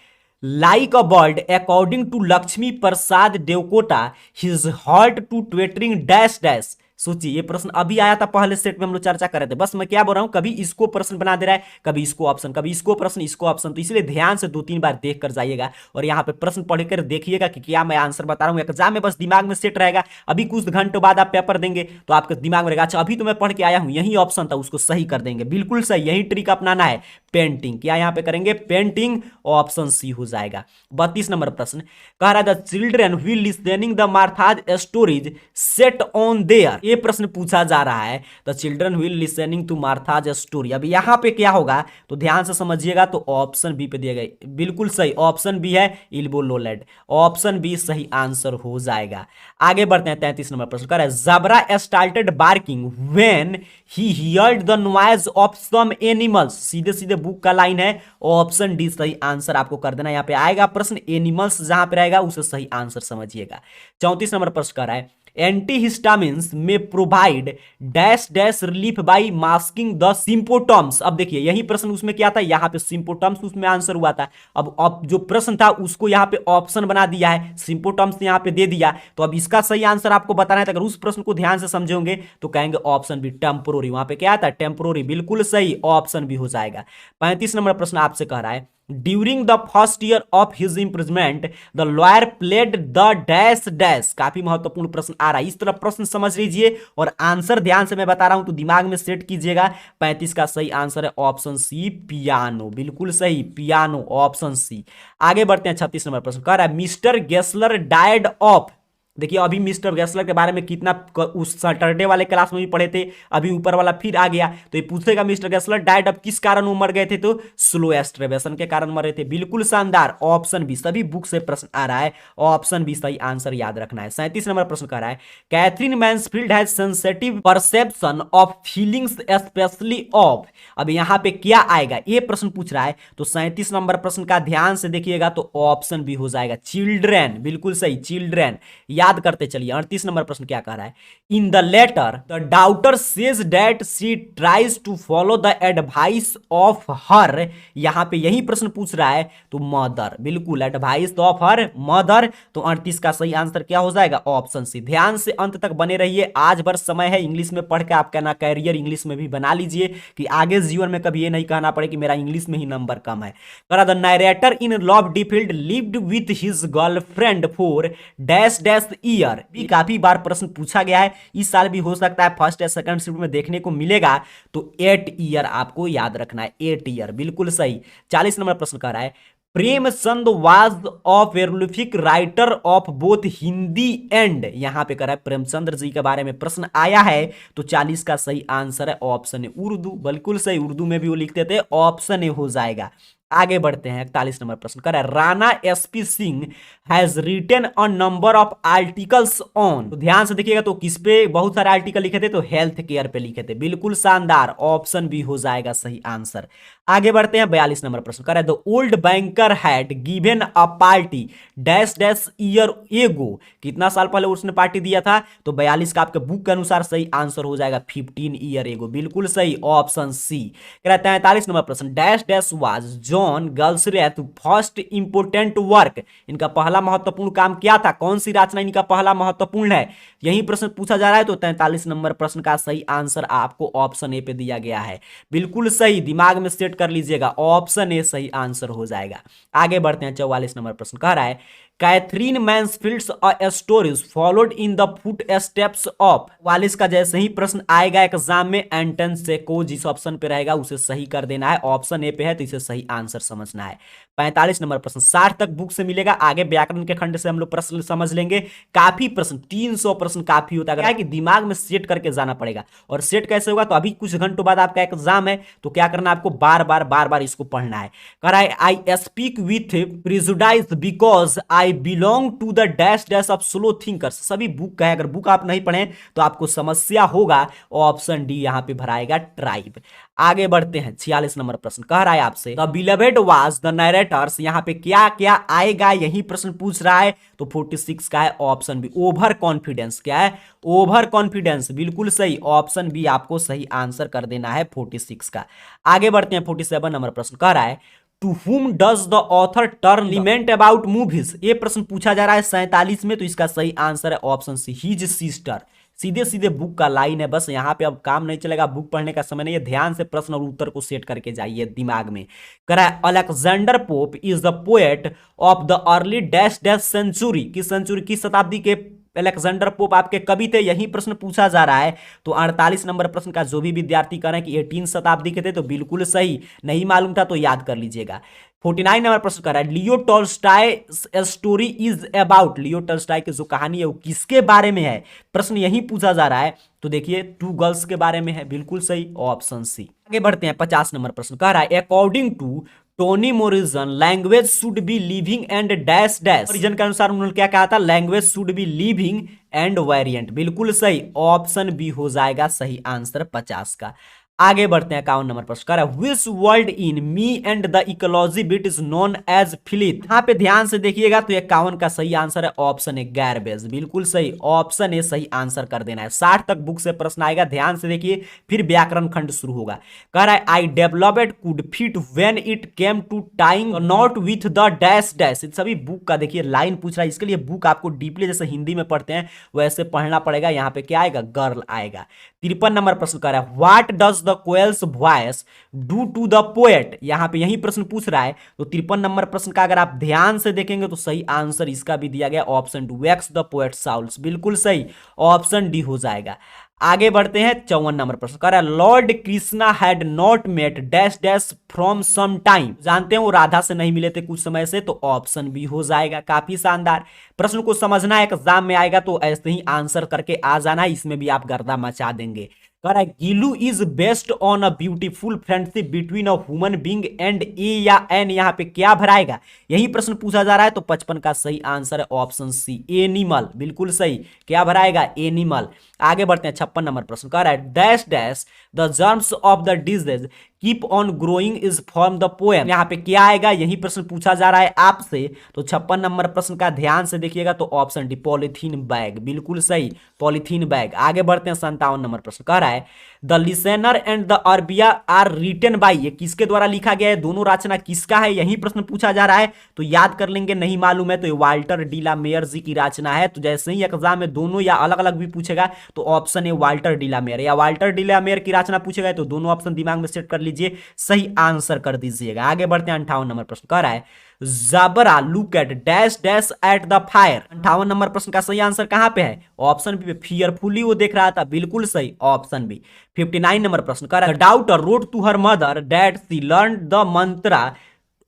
like a bird according to Laxmi Prasad Devkota his heart to twittering dash dash. सोचिए ये प्रश्न अभी आया था, पहले सेट में हम लोग चर्चा कर रहे थे। बस मैं क्या बोल रहा हूं, कभी इसको प्रश्न बना दे रहा है, कभी इसको ऑप्शन, कभी इसको प्रश्न, इसको ऑप्शन। तो इसलिए ध्यान से 2-3 बार देख कर जाइएगा और यहाँ पे प्रश्न पढ़कर देखिएगा कि क्या मैं आंसर बता रहा हूँ। एग्जाम में बस दिमाग में सेट रहेगा, अभी कुछ घंटों बाद आप पेपर देंगे तो आपके दिमाग में रहेगा अच्छा अभी तो मैं पढ़ के आया हूँ, यही ऑप्शन था, उसको सही कर देंगे, बिल्कुल सही, यही ट्रिक अपनाना है। पेंटिंग, क्या यहाँ पे करेंगे पेंटिंग, ऑप्शन सी हो जाएगा। 32 नंबर प्रश्न, कह रहा है the children will listening the Martha's stories set on there, ये प्रश्न पूछा जा रहा है। The children will listening to Martha's story, अब यहाँ पे क्या होगा तो ध्यान से समझिएगा। तो ऑप्शन बी पे दिया गया, बिल्कुल सही, ऑप्शन बी है इल्बो लोलेड, ऑप्शन बी सही आंसर हो जाएगा। आगे बढ़ते हैं 33 नंबर प्रश्न, कह रहा है Zabra started barking when he heard the noise of some animals, सीधे सीधे बुक का लाइन है, ऑप्शन डी सही आंसर आपको कर देना। यहां पे आएगा प्रश्न एनिमल्स, जहां पे रहेगा उसे सही आंसर समझिएगा। 34 नंबर प्रश्न कर रहा है एंटीहिस्टामिन्स में provide dash dash relief by masking the symptoms. अब देखिए यही प्रश्न उसमें क्या था, यहां पे सिम्पोटम्स उसमें आंसर हुआ था। अब जो प्रश्न था उसको यहां पे ऑप्शन बना दिया है, सिम्पोटम्स यहां पे दे दिया। तो अब इसका सही आंसर आपको बताना है। तो अगर उस प्रश्न को ध्यान से समझोगे तो कहेंगे ऑप्शन बी टेम्पोररी, वहां पे क्या था टेम्पोररी, बिल्कुल सही, ऑप्शन बी हो जाएगा। 35 नंबर प्रश्न आपसे कह रहा है during the first year of his imprisonment the lawyer played the dash dash, काफी महत्वपूर्ण प्रश्न आ रहा है, इस तरह प्रश्न समझ लीजिए और आंसर ध्यान से मैं बता रहा हूं तो दिमाग में सेट कीजिएगा। 35 का सही आंसर है ऑप्शन सी पियानो, बिल्कुल सही, पियानो, ऑप्शन सी। आगे बढ़ते हैं 36 नंबर प्रश्न, कह रहा है मिस्टर गेस्लर डायड ऑफ, देखिए अभी मिस्टर गेस्लर के बारे में कितना उस सैटरडे वाले क्लास में भी पढ़े थे, अभी ऊपर वाला फिर आ गया। तो ये पूछेगा मिस्टर गेस्लर डाइड अब किस कारण वो मर गए थे, तो स्लो एस्ट्रेवेशन के कारण मरे थे, बिल्कुल शानदार, ऑप्शन बी, सभी बुक से प्रश्न आ रहा है, ऑप्शन बी सही आंसर याद रखना है। 37 नंबर प्रश्न कर रहा है Katherine Mansfield has sensitive perception of feelings especially of, अब यहां पे क्या आएगा ये प्रश्न पूछ रहा है। तो 37 नंबर प्रश्न का ध्यान से देखिएगा तो ऑप्शन बी हो जाएगा चिल्ड्रेन, बिल्कुल सही, चिल्ड्रेन, याद करते चलिए। 38 नंबर प्रश्न क्या कह रहा है in the letter the daughter says that she tries to follow the advice of her, यहां पे यही प्रश्न पूछ रहा है तो मदर, बिल्कुल एडवाइस ऑफ हर मदर। तो 38 का सही आंसर क्या हो जाएगा ऑप्शन सी। ध्यान से अंत तक बने रहिए, आज भर समय है, इंग्लिश में पढ़ के आपका ना कैरियर इंग्लिश में भी बना लीजिए कि आगे जीवन में कभी ये नहीं कहना पड़े कि मेरा इंग्लिश में ही नंबर कम है। करा the narrator in love deferred lived with his girlfriend for dash dash year, भी काफी बार प्रश्न पूछा गया है, इस साल भी हो सकता है फर्स्ट या सेकंड शिफ्ट में देखने को मिलेगा। तो 8 ईयर आपको याद रखना है, 8 ईयर, बिल्कुल सही। 40 नंबर प्रश्न कह रहा है Premchand was of prolific writer of both Hindi and, यहां पे कह रहा है प्रेमचंद्र जी के बारे में प्रश्न आया है। तो 40 का सही आंसर है ऑप्शन ए उर्दू, बिल्कुल सही, उर्दू में भी वो लिखते थे, ऑप्शन ए हो जाएगा। आगे बढ़ते हैं 41 नंबर प्रश्न कर रहा है Rana SP Singh has written a number of articles on, तो ध्यान से देखिएगा तो किस पे बहुत सारे आर्टिकल लिखे थे, तो हेल्थ केयर पे लिखे थे, बिल्कुल शानदार, ऑप्शन बी हो जाएगा सही आंसर। आगे बढ़ते हैं 42 नंबर प्रश्न कर रहा है the old banker had given a party dash dash year ago, कितना साल पहले उसने पार्टी दिया था, तो 42 का आपके बुक के अनुसार सही आंसर हो जाएगा 15 ईयर एगो, बिल्कुल सही, ऑप्शन सी। कह रहा है 43 नंबर प्रश्न dash dash was John Galbraith first important work, इनका पहला महत्वपूर्ण काम क्या था, कौन सी रचना इनका पहला महत्वपूर्ण है, यही प्रश्न पूछा जा रहा है। तो 43 नंबर प्रश्न का सही आंसर आपको ऑप्शन ए पे दिया गया है, बिल्कुल सही, दिमाग में सेट कर लीजिएगा, ऑप्शन ए सही आंसर हो जाएगा। आगे बढ़ते हैं 44 नंबर प्रश्न कह रहा है Katherine Mansfield's stories followed in the foot steps of. 44 का जैसे ही प्रश्न आएगा एग्जाम में, एंटन सेको जिस ऑप्शन पे रहेगा उसे सही कर देना है। ऑप्शन ए पे है तो इसे सही आंसर समझना है। 45 नंबर प्रश्न 60 तक बुक से मिलेगा। आगे व्याकरण के खंड से हम लोग प्रश्न समझ लेंगे। काफी प्रश्न, 300 प्रश्न काफी होता है। क्या है कि दिमाग में सेट करके जाना पड़ेगा। और सेट कैसे होगा, तो अभी कुछ घंटों बाद आपका एग्जाम है, तो क्या करना है आपको, बार बार इसको पढ़ना है। कह रहा है I speak with prejudice because I belong to the dash dash of slow thinkers. सभी बुक का है, अगर बुक आप नहीं पढ़े तो आपको समस्या होगा। ऑप्शन डी यहां पे भराएगा ट्राइब। आगे बढ़ते हैं 46 नंबर प्रश्न कह रहा है आपसे the beloved was the narrator's. यहां पे क्या क्या आएगा यही प्रश्न पूछ रहा है। तो 46 का है ऑप्शन बी ओवर कॉन्फिडेंस। क्या है, ओवर कॉन्फिडेंस, बिल्कुल सही। ऑप्शन बी आपको सही आंसर कर देना है 46 का। आगे बढ़ते हैं 47 नंबर प्रश्न कह रहा है to whom does the author turn lament about movies. ये प्रश्न पूछा जा रहा है 47 में, तो इसका सही आंसर है ऑप्शन सी हिज सिस्टर। सीधे सीधे बुक का लाइन है, बस यहां पे अब काम नहीं चलेगा, बुक पढ़ने का समय नहीं है। ध्यान से प्रश्न और उत्तर को सेट करके जाइए दिमाग में। कह रहा है Alexander Pope is the poet of the early dash dash century. किस सेंचुरी, किस शताब्दी के अलेक्जेंडर पोप आपके कवि थे, यही प्रश्न पूछा जा रहा है। तो 48 नंबर प्रश्न का जो भी विद्यार्थी कह रहे हैं कि 18 शताब्दी के थे, तो बिल्कुल सही। नहीं मालूम था तो याद कर लीजिएगा। 49 नंबर प्रश्न कर रहा है Leo Tolstoy story is about. Leo Tolstoy की जो कहानी है वो किसके बारे में है, प्रश्न यही पूछा जा रहा है। तो देखिए टू गर्ल्स के बारे में है, बिल्कुल सही, ऑप्शन सी। आगे बढ़ते हैं 50 नंबर प्रश्न कह रहा है according to Toni Morrison language should be living and dash dash. Origin के अनुसार उन्होंने क्या कहा था, language should be living and variant, बिल्कुल सही। ऑप्शन बी हो जाएगा सही आंसर 50 का। आगे बढ़ते हैं 51 नंबर प्रश्न कर which world in me and the ecology bit is known as Philip. यहां पे ध्यान से देखिएगा तो 51 का सही आंसर है ऑप्शन ए गैरबेज, बिल्कुल सही। ऑप्शन ए सही आंसर कर देना है। 60 तक बुक से प्रश्न आएगा, ध्यान से देखिए, फिर व्याकरण खंड शुरू होगा। कह रहा है I developed could fit when it came to time not with the dash dash. सभी बुक का देखिए लाइन पूछ रहा है, इसके लिए बुक आपको डीपली जैसे हिंदी में पढ़ते हैं वैसे पढ़ना पड़ेगा। यहाँ पे क्या आएगा, गर्ल आएगा। 53 नंबर प्रश्न कह रहा है what does the koel's voice do to the poet. यहां पे यही प्रश्न पूछ रहा है। तो 53 नंबर प्रश्न का अगर आप ध्यान से देखेंगे तो सही आंसर इसका भी दिया गया option D wax the poet souls, बिल्कुल सही। ऑप्शन डी हो जाएगा। आगे बढ़ते हैं 54 नंबर प्रश्न कह रहा है Lord Krishna had not met dash dash from some time. जानते हैं वो राधा से नहीं मिले थे कुछ समय से, तो ऑप्शन बी हो जाएगा। काफी शानदार। प्रश्न को समझना है, एग्जाम में आएगा तो ऐसे ही आंसर करके आ जाना, इसमें भी आप गर्दा मचा देंगे। कह रहा है Gillu is based on a beautiful friendship between a human being and a या एन। यहाँ पे क्या भराएगा यही प्रश्न पूछा जा रहा है। तो 55 का सही आंसर है ऑप्शन सी एनिमल, बिल्कुल सही। क्या भराएगा, एनिमल। आगे बढ़ते हैं 56 नंबर प्रश्न कह रहा है dash dash the germs of the disease keep on growing is form the poem. यहाँ पे क्या आएगा यही प्रश्न पूछा जा रहा है आपसे। तो 56 नंबर प्रश्न का ध्यान से देखिएगा तो ऑप्शन डी पॉलीथीन बैग, बिल्कुल सही, पॉलीथीन बैग। आगे बढ़ते हैं 57 नंबर प्रश्न कह रहा है the listener and the Arabia are written by. ये किसके द्वारा लिखा गया है, दोनों रचना किसका है यही प्रश्न पूछा जा रहा है। तो याद कर लेंगे, नहीं मालूम है तो ये वाल्टर डीला मेयर जी की रचना है। तो जैसे ही एग्जाम में दोनों या अलग अलग भी पूछेगा तो ऑप्शन है वाल्टर डीला मेयर, या वाल्टर डीला मेयर की रचना पूछेगा तो दोनों ऑप्शन दिमाग में सेट कर लीजिए, सही आंसर कर दीजिएगा। आगे बढ़ते हैं 58 नंबर प्रश्न कह रहा है Zabra look at dash dash at the fire. 58 number प्रश्न का सही आंसर कहां पे है, ऑप्शन बी पे, फियरफुली वो देख रहा था, बिल्कुल सही, ऑप्शन बी। 59 नंबर प्रश्न कह रहा है daughter wrote to her mother that she learn the mantra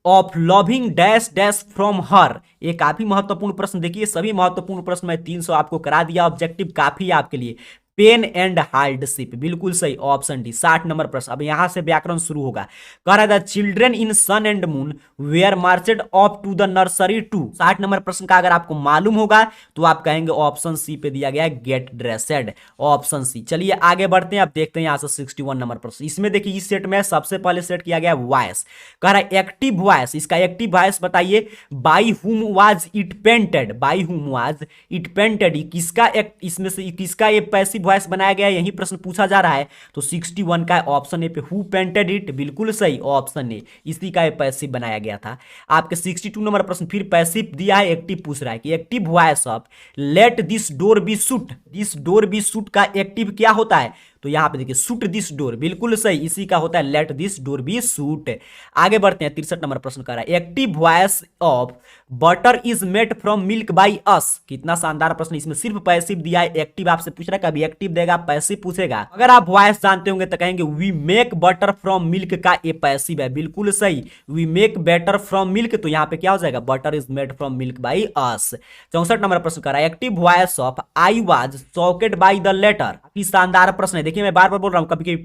of loving dash dash from her. ये काफी महत्वपूर्ण प्रश्न, देखिए सभी महत्वपूर्ण प्रश्न मैं 300 आपको करा दिया, ऑब्जेक्टिव काफी है आपके लिए। पेन एंड हार्डशिप, बिल्कुल सही, ऑप्शन डी। 60 नंबर प्रश्न, अब यहां से व्याकरण शुरू होगा। कह रहा है the children in sun and moon were marched off to the nursery too. 60 number प्रश्न का अगर आपको मालूम होगा तो आप कहेंगे ऑप्शन सी पे दिया गया है गेट ड्रेसेड, ऑप्शन सी। चलिए आगे बढ़ते हैं, आप देखते हैं यहां से 61 नंबर प्रश्न। इसमें देखिए इस सेट में सबसे पहले सेट किया गया वॉइस। कह रहा है एक्टिव वॉइस, इसका एक्टिव वॉइस बताइए। By whom was it painted, by whom was it painted, किसका इसमें से किसका ये पैसिव वॉइस बनाया गया यही प्रश्न पूछा जा रहा है। तो 61 का ऑप्शन ए पे हु पेंटेड इट, बिल्कुल सही, ऑप्शन ए, इसी का पैसिव बनाया गया था। आपके 62 नंबर प्रश्न फिर पैसिव दिया है, एक्टिव पूछ रहा है कि active voice of let this door be shut. This door be shut का एक्टिव क्या होता है, तो यहाँ पे देखिए शूट दिस डोर, बिल्कुल सही, इसी का होता है let this door be shut. आगे बढ़ते हैं, 63 नंबर प्रश्न कर रहा है, active voice of butter is made from milk by us. कितना शानदार प्रश्न, इसमें सिर्फ पैसिव दिया है, एक्टिव आपसे पूछ रहा है, कभी एक्टिव देगा पैसिव पूछेगा। अगर आप वॉइस जानते होंगे तो कहेंगे we make butter from milk, का ये पैसिव है, बिल्कुल सही, we make better from milk, तो यहाँ पे क्या हो जाएगा, butter is made from milk by us. 64 number प्रश्न कर रहा है, active voice of I was shocked by the letter. काफी शानदार प्रश्न है, देखिए मैं बार बार बोल रहा हूं, कभी कभी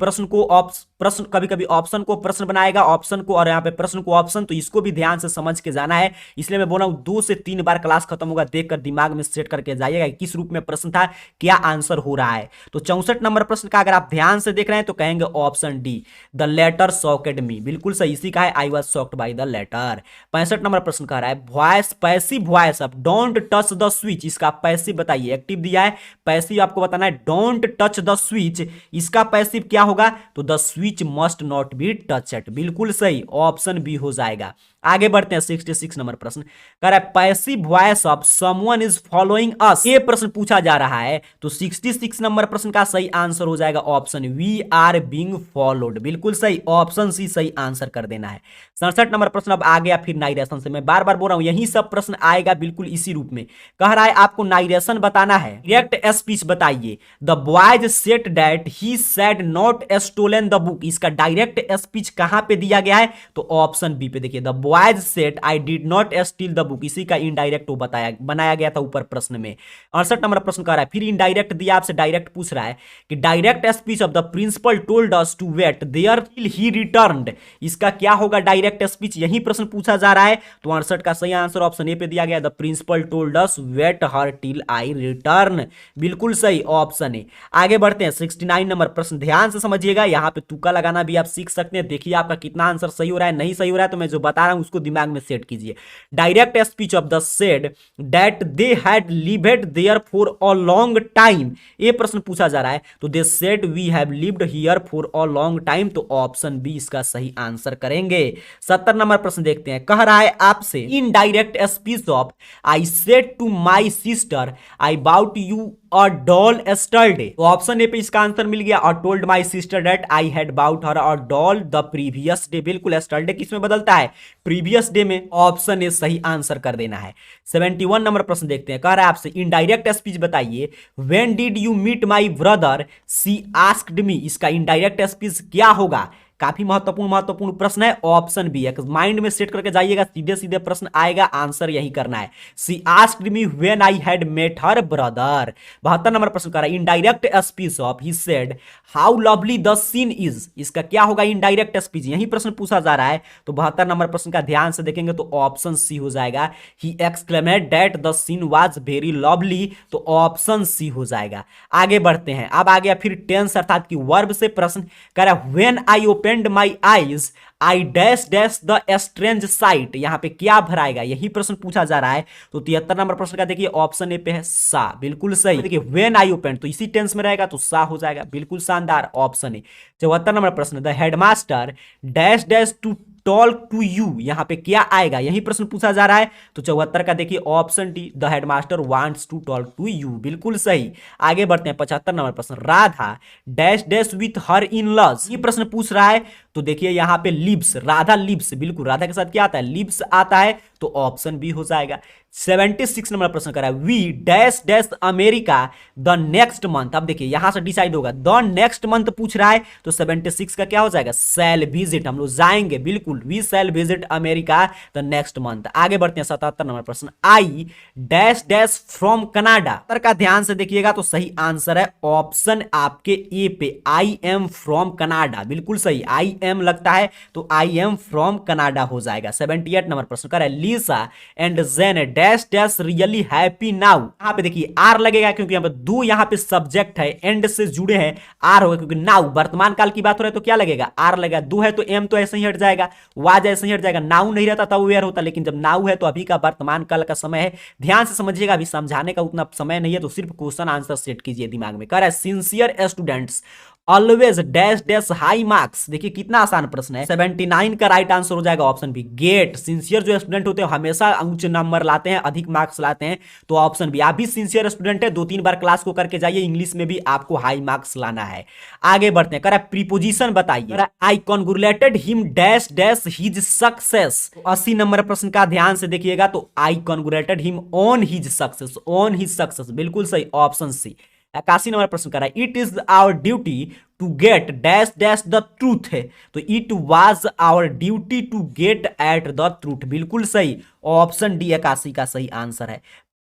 प्रश्न कभी कभी ऑप्शन को प्रश्न बनाएगा, ऑप्शन को और यहाँ पे प्रश्न को ऑप्शन, तो इसको भी ध्यान से समझ के जाना है, इसलिए मैं बोल रहा हूं 2 से 3 बार क्लास खत्म होगा, देखकर दिमाग में सेट करके जाइएगा किस रूप में प्रश्न था, क्या आंसर हो रहा है। तो 64 नंबर प्रश्न का अगर आप ध्यान से देख रहे हैं तो कहेंगे option D, the letter shocked me, बिल्कुल सही, इसी का है I was shocked by the letter. 65 number प्रश्न कह रहा है, voice passive voice of don't touch the switch, इसका पैसिव बताइए, एक्टिव दिया है, पैसिव आपको बताना है डोंट टच द स्विच, इसका पैसिव क्या होगा, तो the switch must not be touched, बिल्कुल सही, ऑप्शन बी हो जाएगा। आगे बढ़ते हैं, 66 नंबर प्रश्न कह रहा है, passive voice of someone is following us, ये प्रश्न पूछा जा रहा है, तो 66 नंबर प्रश्न का सही आंसर हो जाएगा option we are being followed, बिल्कुल सही, ऑप्शन सी सही आंसर कर देना है। 67 नंबर प्रश्न अब आ गया फिर नाइरेशन से, मैं बार बार बोल रहा हूं यही सब प्रश्न आएगा बिल्कुल इसी रूप में, कह रहा है आपको नाइरेशन बताना है, डायरेक्ट स्पीच बताइए, the boys said that he said not stolen the book, इसका डायरेक्ट स्पीच कहां पे दिया गया है, तो ऑप्शन बी पे देखिए, the boys said I did not steel the book, इसी का इनडायरेक्ट वो बनाया गया था ऊपर प्रश्न में। 68 नंबर प्रश्न कह रहा है, फिर इनडायरेक्ट दिया, आपसे डायरेक्ट पूछ रहा है कि direct speech of the principal told us to wait there till he returned, इसका क्या होगा डायरेक्ट स्पीच, यही प्रश्न पूछा जा रहा है, तो 68 का सही आंसर ऑप्शन ए पे दिया गया, the principal told us wait her till I return, बिल्कुल सही, ऑप्शन ए। आगे बढ़ते हैं, 69 नंबर प्रश्न ध्यान से समझिएगा, यहां पे तुक्का लगाना भी आप सीख सकते हैं, देखिए आपका कितना आंसर सही हो रहा है, नहीं सही हो रहा है तो मैं जो बता रहा हूं उसको दिमाग में सेट कीजिए। Direct speech of the said that they had lived there for a long time, ये प्रश्न पूछा जा रहा है, तो they said we have lived here for a long time, तो ऑप्शन बी इसका सही आंसर करेंगे। 70 नंबर प्रश्न देखते हैं, कह रहा है आपसे, indirect speech of I said to my sister I bought you a doll yesterday, तो ऑप्शन ए पे इसका आंसर मिल गया, और told my sister that I had bought her a doll the previous day, बिल्कुल yesterday किसमें बदलता है, प्रीवियस डे में, ऑप्शन ए सही आंसर कर देना है। 71 नंबर प्रश्न देखते हैं, कह रहा है आपसे, इनडायरेक्ट स्पीच बताइए, when did you meet my brother she asked me, इसका इनडायरेक्ट स्पीच क्या होगा, काफी महत्वपूर्ण प्रश्न है, ऑप्शन बी है, माइंड में सेट करके जाइएगा, सीधे सीधे प्रश्न आएगा, आंसर यही करना है, she asked me when I had met her brother. 72 number प्रश्न कर रहा है, indirect speech of he said how lovely the scene is, इसका क्या होगा इनडायरेक्ट स्पीच, यही प्रश्न पूछा जा रहा है, तो 72 नंबर प्रश्न का ध्यान से देखेंगे तो ऑप्शन सी हो जाएगा, he exclaimed that the scene was very lovely, तो ऑप्शन सी हो जाएगा। आगे बढ़ते हैं, अब आ गया फिर टेंस अर्थात कि वर्ब से प्रश्न, कह रहा है when I opened my eyes I dash dash the strange site, यहां पे क्या भराएगा, यही प्रश्न पूछा जा रहा है, तो 73 नंबर प्रश्न का देखिए ऑप्शन ए पे है सा, बिल्कुल सही, देखिए व्हेन आई ओपेंड तो इसी टेंस में रहेगा तो सा हो जाएगा, बिल्कुल शानदार, ऑप्शन ए। 74 नंबर प्रश्न, the headmaster dash dash to talk to you, यहां पे क्या आएगा, यही प्रश्न पूछा जा रहा है, तो 74 का देखिए option D, the headmaster wants to talk to you, बिल्कुल सही। आगे बढ़ते हैं, 75 नंबर प्रश्न, Radha dash dash with her in laws, ये प्रश्न पूछ रहा है, तो देखिए यहां पे लिव्स, राधा लिव्स, बिल्कुल राधा के साथ क्या आता है, लिव्स आता है, तो ऑप्शन बी हो जाएगा। 76 नंबर प्रश्न करा है, we dash dash America the next month, अब देखिए यहां से डिसाइड होगा, द नेक्स्ट मंथ पूछ रहा है, तो 76 का क्या हो जाएगा, शैल विजिट, हम लोग जाएंगे, बिल्कुल, we shall visit America the next month. आगे बढ़ते हैं, 77 नंबर प्रश्न, I dash dash from Canada, का ध्यान से देखिएगा तो सही आंसर है ऑप्शन आपके ए पे, आई एम फ्रॉम कनाडा, बिल्कुल सही, आई एम लगता है तो आई एम फ्रॉम कनाडा हो जाएगा। 78 नंबर प्रश्न कर Lisa and Jane dash dash really happy now, यहां पे देखिए आर लगेगा क्योंकि यहां पे दो यहां पे सब्जेक्ट है, एंड से जुड़े हैं, आर होगा क्योंकि नाउ वर्तमान काल की बात हो रही है तो क्या लगेगा, आर लगेगा, दो है तो एम तो ऐसे ही हट जाएगा, वाज ऐसे ही हट जाएगा, नाउ नहीं रहता तब वेयर होता, लेकिन जब नाउ है तो अभी का वर्तमान काल का समय है, ध्यान से समझिएगा, अभी समझाने का उतना समय नहीं है, तो सिर्फ क्वेश्चन आंसर सेट कीजिए दिमाग में। कह रहा है sincere students always dash dash high marks. देखिए कितना आसान प्रश्न है। 79 का राइट आंसर हो जाएगा ऑप्शन बी गेट। सिंसियर जो स्टूडेंट होते हैं हमेशा उच्च नंबर लाते हैं, अधिक मार्क्स लाते हैं, तो ऑप्शन बी। आप भी सिंसियर स्टूडेंट है, 2-3 बार क्लास को करके जाइए, इंग्लिश में भी आपको हाई मार्क्स लाना है। आगे बढ़ते हैं। करा प्रीपोजिशन बताइए। I congratulated him dash dash his success. 80 number प्रश्न का ध्यान से देखिएगा, तो I congratulated him on his success, on his success बिल्कुल सही, ऑप्शन सी। 81 नंबर प्रश्न कर रहा है it is our duty to get dash dash the truth है, तो it was our duty to get at the truth बिल्कुल सही, ऑप्शन डी 81 का सही आंसर है।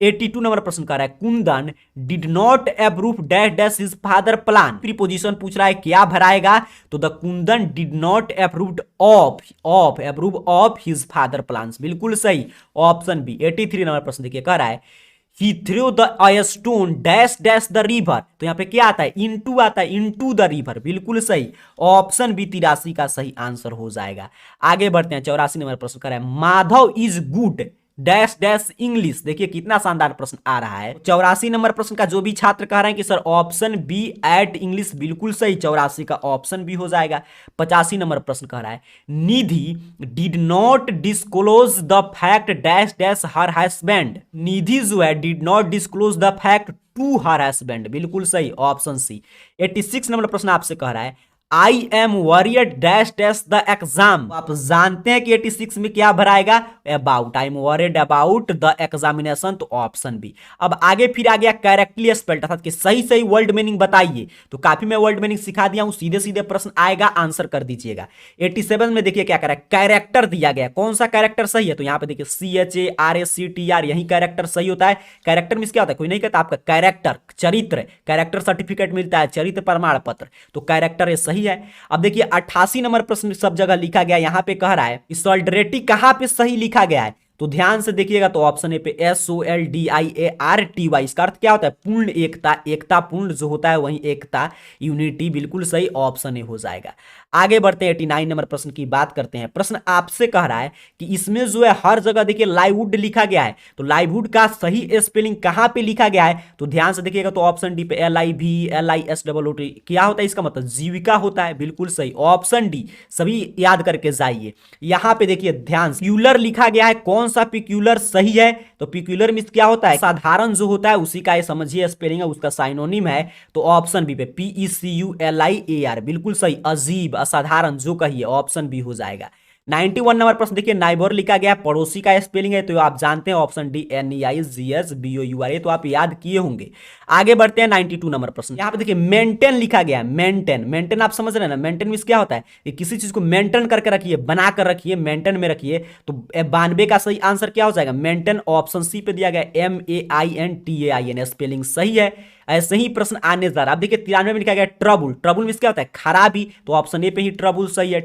82 नंबर प्रश्न कर रहा है Kundan did not approve dash dash his father plan. Preposition पूछ रहा है क्या भराएगा, तो the Kundan did not approved of approve of his father plans बिल्कुल सही, ऑप्शन बी। 83 नंबर प्रश्न देखिए कह रहा है He threw the stone dash dash the river, तो यहां पे क्या आता है इनटू आता है, इनटू द रिवर बिल्कुल सही, ऑप्शन बी 83 का सही आंसर हो जाएगा। आगे बढ़ते हैं। 84 नंबर प्रश्न कर रहा है Madhav is good dash dash English. देखिए कितना शानदार प्रश्न आ रहा है। 84 नंबर प्रश्न का जो भी छात्र कह रहे हैं कि sir option B at English बिल्कुल सही, 84 का ऑप्शन बी हो जाएगा। 85 नंबर प्रश्न कह रहा है Nidhi did not disclose the fact dash dash her husband. Nidhi जो है did not disclose the fact to her husband बिल्कुल सही, ऑप्शन सी। 86 नंबर प्रश्न आपसे कह रहा है I am worried dash dash the exam. आप जानते हैं कि 86 में क्या भराएगा about, I am worried about the examination, तो ऑप्शन बी। अब आगे फिर आ गया करेक्टली स्पेल्ड, अर्थात कि सही सही वर्ड मीनिंग बताइए, तो काफी मैं वर्ड मीनिंग सिखा दिया हूं, सीधे सीधे प्रश्न आएगा, आंसर कर दीजिएगा। 87 में देखिए क्या करा है कैरेक्टर दिया गया, कौन सा कैरेक्टर सही है, तो यहां पे देखिए CHARACTR यही कैरेक्टर सही होता है। कैरेक्टर मींस क्या होता है, कोई नहीं कहता आपका कैरेक्टर चरित्र, कैरेक्टर सर्टिफिकेट मिलता है, चरित्र प्रमाण पत्र, तो कैरेक्टर ये सही है। अब देखिए 88 नंबर प्रश्न सब जगह लिखा गया, यहां पे कह रहा है सॉलिडरिटी कहां पे सही लिखा गया है, तो ध्यान से देखिएगा, तो ऑप्शन ए पे SOLDIARTY। इसका अर्थ क्या होता है पूर्ण एकता, एकता पूर्ण जो होता है वही एकता, यूनिटी बिल्कुल सही, ऑप्शन ए हो जाएगा। आगे बढ़ते हैं 89 नंबर प्रश्न की बात करते हैं। प्रश्न आपसे कह रहा है कि इसमें जो है हर जगह देखिए लाइववुड लिखा गया है, तो लाइववुड का सही स्पेलिंग कहां पे लिखा गया है, तो ध्यान से देखिएगा, तो ऑप्शन डी पे LIVLISWOOD क्या होता है, इसका मतलब जीविका होता है बिल्कुल सही, ऑप्शन डी। सभी याद करके जाइए। यहां पे देखिए ध्यान से पिक्यूलर लिखा गया है, कौन सा पिक्यूलर सही है, तो पिक्यूलर मींस क्या होता है साधारण जो होता है उसी का ये समझिए स्पेलिंग है, उसका साइनोनिम है, तो ऑप्शन बी पे PECULIAR बिल्कुल सही, अजीब असाधारण जो कहिए, ऑप्शन बी हो जाएगा। 91 नंबर प्रश्न देखिए नाइबर लिखा गया है, पड़ोसी का स्पेलिंग है, तो आप जानते हैं ऑप्शन डी NEIGSBOUR, तो आप याद किए होंगे। आगे बढ़ते हैं 92 नंबर प्रश्न। यहां पे देखिए मेंटेन लिखा गया है, मेंटेन, मेंटेन आप समझ रहे हैं ना, मेंटेन मींस क्या होता है कि किसी चीज को मेंटेन करके रखिए, बना कर रखिए, मेंटेन में रखिए, तो 92 का सही आंसर क्या हो जाएगा मेंटेन, ऑप्शन सी पे दिया गया MAINTAIN, स्पेलिंग सही है। ऐसे ही प्रश्न आने जा रहा है। अब देखिए 93 में लिखा गया ट्रबल, ट्रबल मींस क्या होता है खराबी, तो ऑप्शन ए पे ही ट्रबल सही है,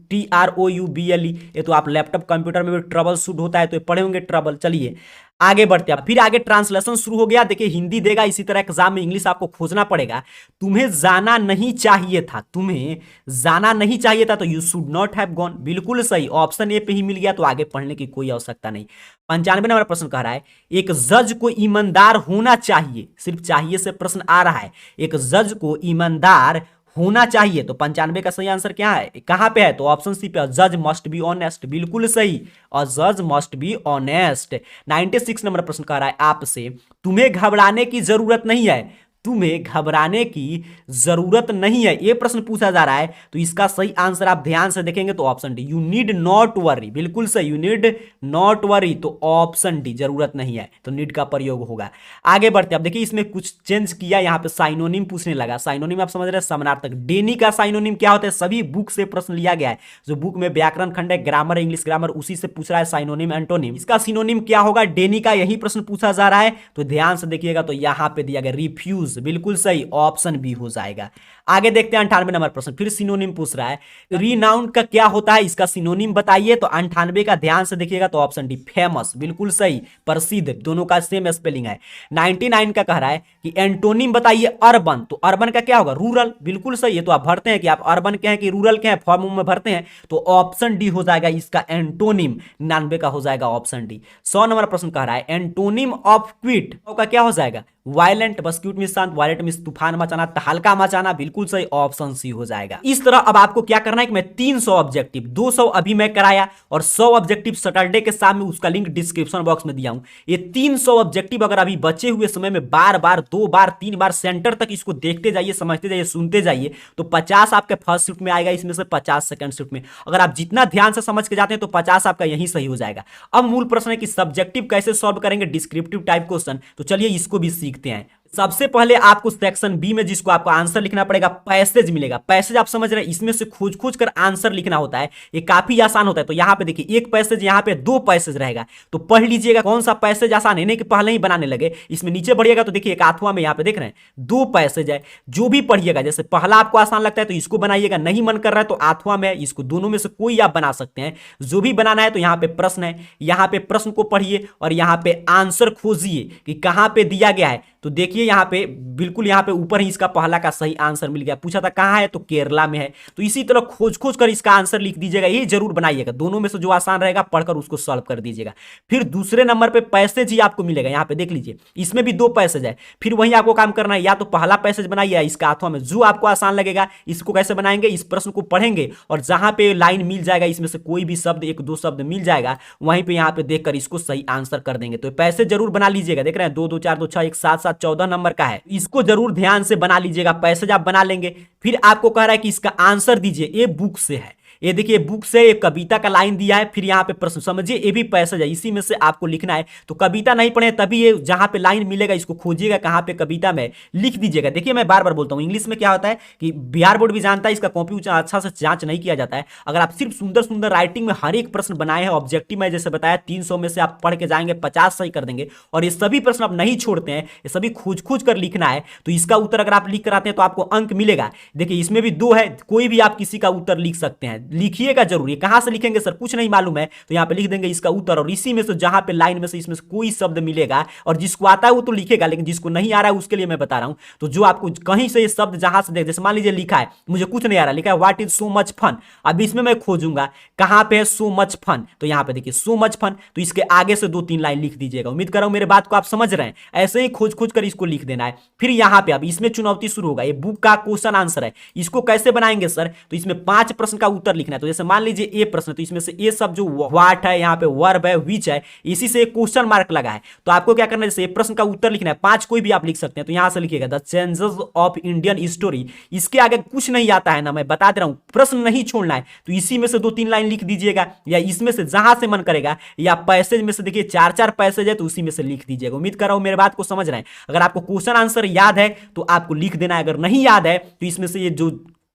TROUBLE, ये तो आप लैपटॉप कंप्यूटर में भी ट्रबल शूट होता है, तो ये पढ़े होंगे ट्रबल। चलिए आगे बढ़ते हैं। फिर आगे ट्रांसलेशन शुरू हो गया, देखिए हिंदी देगा, इसी तरह एग्जाम में इंग्लिश आपको खोजना पड़ेगा। तुम्हें जाना नहीं चाहिए था, तुम्हें जाना नहीं चाहिए था, तो you should not have gone बिल्कुल सही, ऑप्शन ए पे ही मिल गया, तो आगे पढ़ने की कोई आवश्यकता नहीं। 95 नंबर प्रश्न कह रहा है एक जज को ईमानदार होना चाहिए, सिर्फ चाहिए से प्रश्न आ रहा है, एक जज को ईमानदार होना चाहिए, तो 95 का सही आंसर क्या है कहां पे है, तो ऑप्शन सी पे जज मस्ट बी ऑनेस्ट बिल्कुल सही, और जज मस्ट बी ऑनेस्ट। 96 नंबर प्रश्न कह रहा है आपसे तुम्हें घबराने की जरूरत नहीं है, तुम्हें घबराने की जरूरत नहीं है, यह प्रश्न पूछा जा रहा है, तो इसका सही आंसर आप ध्यान से देखेंगे तो option D you need not worry बिल्कुल सही, यू नीड नॉट वरी, तो ऑप्शन डी जरूरत नहीं है, तो नीड का प्रयोग होगा। आगे बढ़ते हैं। अब देखिए इसमें कुछ चेंज किया, यहां पे साइनोनिम पूछने लगा, साइनोनिम आप समझ रहे हैं समानार्थक। डेनी का साइनोनिम क्या होता है, सभी बुक से प्रश्न लिया गया है, जो बुक में व्याकरण खंड है, ग्रामर इंग्लिश ग्रामर, उसी से पूछ रहा है साइनोनिम एंटोनिम, इसका सिनोनिम क्या होगा, डेनी का यही प्रश्न पूछा जा रहा है, तो ध्यान से देखिएगा, तो यहां पे दिया गया रिफ्यूज बिल्कुल सही, ऑप्शन बी हो जाएगा। आगे देखते हैं 98 नंबर प्रश्न, फिर सिनोनिम पूछ रहा है रिनाउंड का क्या होता है, इसका सिनोनिम बताइए, तो 98 का ध्यान से देखिएगा, तो ऑप्शन डी फेमस बिल्कुल सही, प्रसिद्ध, दोनों का सेम स्पेलिंग है। 99 का कह रहा है कि एंटोनिम बताइए अर्बन, तो अर्बन का क्या होगा रूरल बिल्कुल सही है, तो आप भरते हैं कि आप अर्बन के हैं कि रूरल के हैं, फॉर्म में भरते हैं, तो ऑप्शन डी हो जाएगा इसका एंटोनिम, 99 का हो जाएगा ऑप्शन डी। 100 नंबर प्रश्न कह रहा है एंटोनिम ऑफ क्विट का क्या हो जाएगा वायलेंट बस क्यूट मीन्स शांत, वायलेंट मीन्स तूफान मचाना, तहलका मचाना, बिल्कुल सही, ऑप्शन सी हो जाएगा। इस तरह अब आपको क्या करना है कि मैं 300 ऑब्जेक्टिव, 200 अभी मैं कराया और 100 ऑब्जेक्टिव सैटरडे के शाम में, उसका लिंक डिस्क्रिप्शन बॉक्स में दिया हूं। ये 300 ऑब्जेक्टिव अगर अभी बचे हुए समय में बार बार, 2 बार, 3 बार सेंटर तक इसको देखते जाइए, समझते जाइए, सुनते जाइए, तो 50 आपके फर्स्ट शिफ्ट में आएगा, इसमें से 50 सेकंड शिफ्ट में। अगर आप जितना ध्यान से समझ के जाते हैं तो 50 आपका यही सही हो जाएगा। अब मूल प्रश्न है कि सब्जेक्टिव कैसे सॉल्व करेंगे, डिस्क्रिप्टिव टाइप क्वेश्चन, तो चलिए इसको भी सीखते हैं। सबसे पहले आपको सेक्शन बी में जिसको आपको आंसर लिखना पड़ेगा, पैसेज मिलेगा। पैसेज आप समझ रहे हैं, इसमें से खोज खोज कर आंसर लिखना होता है, ये काफी आसान होता है। तो यहां पे देखिए एक पैसेज, यहां पे 2 पैसेज रहेगा, तो पढ़ लीजिएगा कौन सा पैसेज आसान है, नहीं कि पहले ही बनाने लगे। इसमें नीचे बढ़िएगा तो देखिए एक आठवां में यहां पे देख रहे हैं 2 पैसेज है, जो भी पढ़िएगा, जैसे पहला आपको आसान लगता है तो इसको बनाइएगा, नहीं मन कर रहा है तो आठवां में इसको, दोनों में से कोई आप बना सकते हैं, जो भी बनाना है। तो यहां पे प्रश्न है, यहां पे प्रश्न को पढ़िए और यहां पे आंसर खोजिए कि कहां पे दिया गया है। तो देखिए यहां पे बिल्कुल यहां पे ऊपर ही इसका पहला का सही आंसर मिल गया। पूछा था कहां है, तो केरला में है। तो इसी तरह खोज खोज कर इसका आंसर लिख दीजिएगा, ये जरूर बनाइएगा, दोनों में से जो आसान रहेगा पढ़कर उसको सॉल्व कर दीजिएगा। फिर दूसरे नंबर पे पैसेज ही आपको मिलेगा, यहां पे देख लीजिए, इसमें भी 2 पैसेज है। फिर वही आपको काम करना है, या तो पहला पैसेज बनाइए इसका हाथों में, जो आपको आसान लगेगा। इसको कैसे बनाएंगे, इस प्रश्न को पढ़ेंगे और जहां पे लाइन मिल जाएगा, इसमें से कोई भी शब्द, 1-2 शब्द मिल जाएगा, वहीं पे यहां पे देखकर इसको सही आंसर कर देंगे। तो पैसेज जरूर बना लीजिएगा। देख रहे हैं 2 2 4 2 6 1 7 7 14 नंबर का है, इसको जरूर ध्यान से बना लीजिएगा। पैसेज आप बना लेंगे, फिर आपको कह रहा है कि इसका आंसर दीजिए, ये बुक से है, ये देखिए बुक से एक कविता का लाइन दिया है, फिर यहाँ पे प्रश्न समझिए, ये भी पैसेज है, इसी में से आपको लिखना है। तो कविता नहीं पढ़े तभी ये जहां पे लाइन मिलेगा इसको खोजिएगा, कहां पे कविता में लिख दीजिएगा। देखिए मैं बार बार बोलता हूं, इंग्लिश में क्या होता है कि बिहार बोर्ड भी जानता है, इसका कॉपी अच्छा से जांच नहीं किया जाता है। अगर आप सिर्फ सुंदर सुंदर राइटिंग में हर एक प्रश्न बनाए हैं, ऑब्जेक्टिव में जैसे बताया 300 में से आप पढ़ के जाएंगे 50 सही कर देंगे, और ये सभी प्रश्न आप नहीं छोड़ते हैं, ये सभी खोज खोज कर लिखना है, तो इसका उत्तर अगर आप लिख कर आते हैं तो आपको अंक मिलेगा। देखिए इसमें भी 2 है, कोई भी आप किसी का उत्तर लिख सकते हैं, लिखिएगा जरूर। ये कहां से लिखेंगे सर, कुछ नहीं मालूम है, तो यहां पे लिख देंगे इसका उत्तर, और इसी में से जहां पे लाइन में से इसमें से कोई शब्द मिलेगा, और जिसको आता है वो तो लिखेगा, लेकिन जिसको नहीं आ रहा है उसके लिए मैं बता रहा हूं। तो जो आपको कहीं से ये शब्द जहां से देख, जैसे मान लीजिए लिखा है, मुझे कुछ नहीं आ रहा, लिखा है what is so much fun, अब इसमें मैं खोजूंगा कहां पे है सो मच फन, तो यहां पे देखिए सो मच फन, तो इसके आगे से 2-3 लाइन लिख दीजिएगा। उम्मीद कर रहा हूं मेरे बात को आप समझ रहे हैं, ऐसे ही खोज खोज कर इसको लिख देना है। फिर यहां पे अब इसमें चुनौती शुरू होगा, ये बुक का क्वेश्चन आंसर है, इसको कैसे बनाएंगे सर, तो इसमें 5 प्रश्न का उत्तर लिखना है। तो जैसे मान लीजिए ए प्रश्न, तो इसमें से ये सब जो व्हाट है, यहाँ पे वर्ब है, विच है, इसी से क्वेश्चन मार्क लगा है, तो आपको क्या करना है, जैसे प्रश्न का उत्तर लिखना है, 5 कोई भी आप लिख सकते हैं। तो यहां से लिखिएगा the changes of Indian story, इसके आगे कुछ नहीं आता है ना, मैं बता दे रहा हूं, प्रश्न नहीं छोड़ना है, तो इसी में से 2-3 लाइन लिख दीजिएगा, या इसमें से जहां से मन करेगा, या पैसेज में से देखिए 4-4 पैसेज है तो उसी में से लिख दीजिएगा। उम्मीद कर रहा हूं मेरे बात को समझ रहे हैं। अगर आपको क्वेश्चन आंसर याद है तो आपको लिख देना है, अगर नहीं याद है तो इसमें से ये जो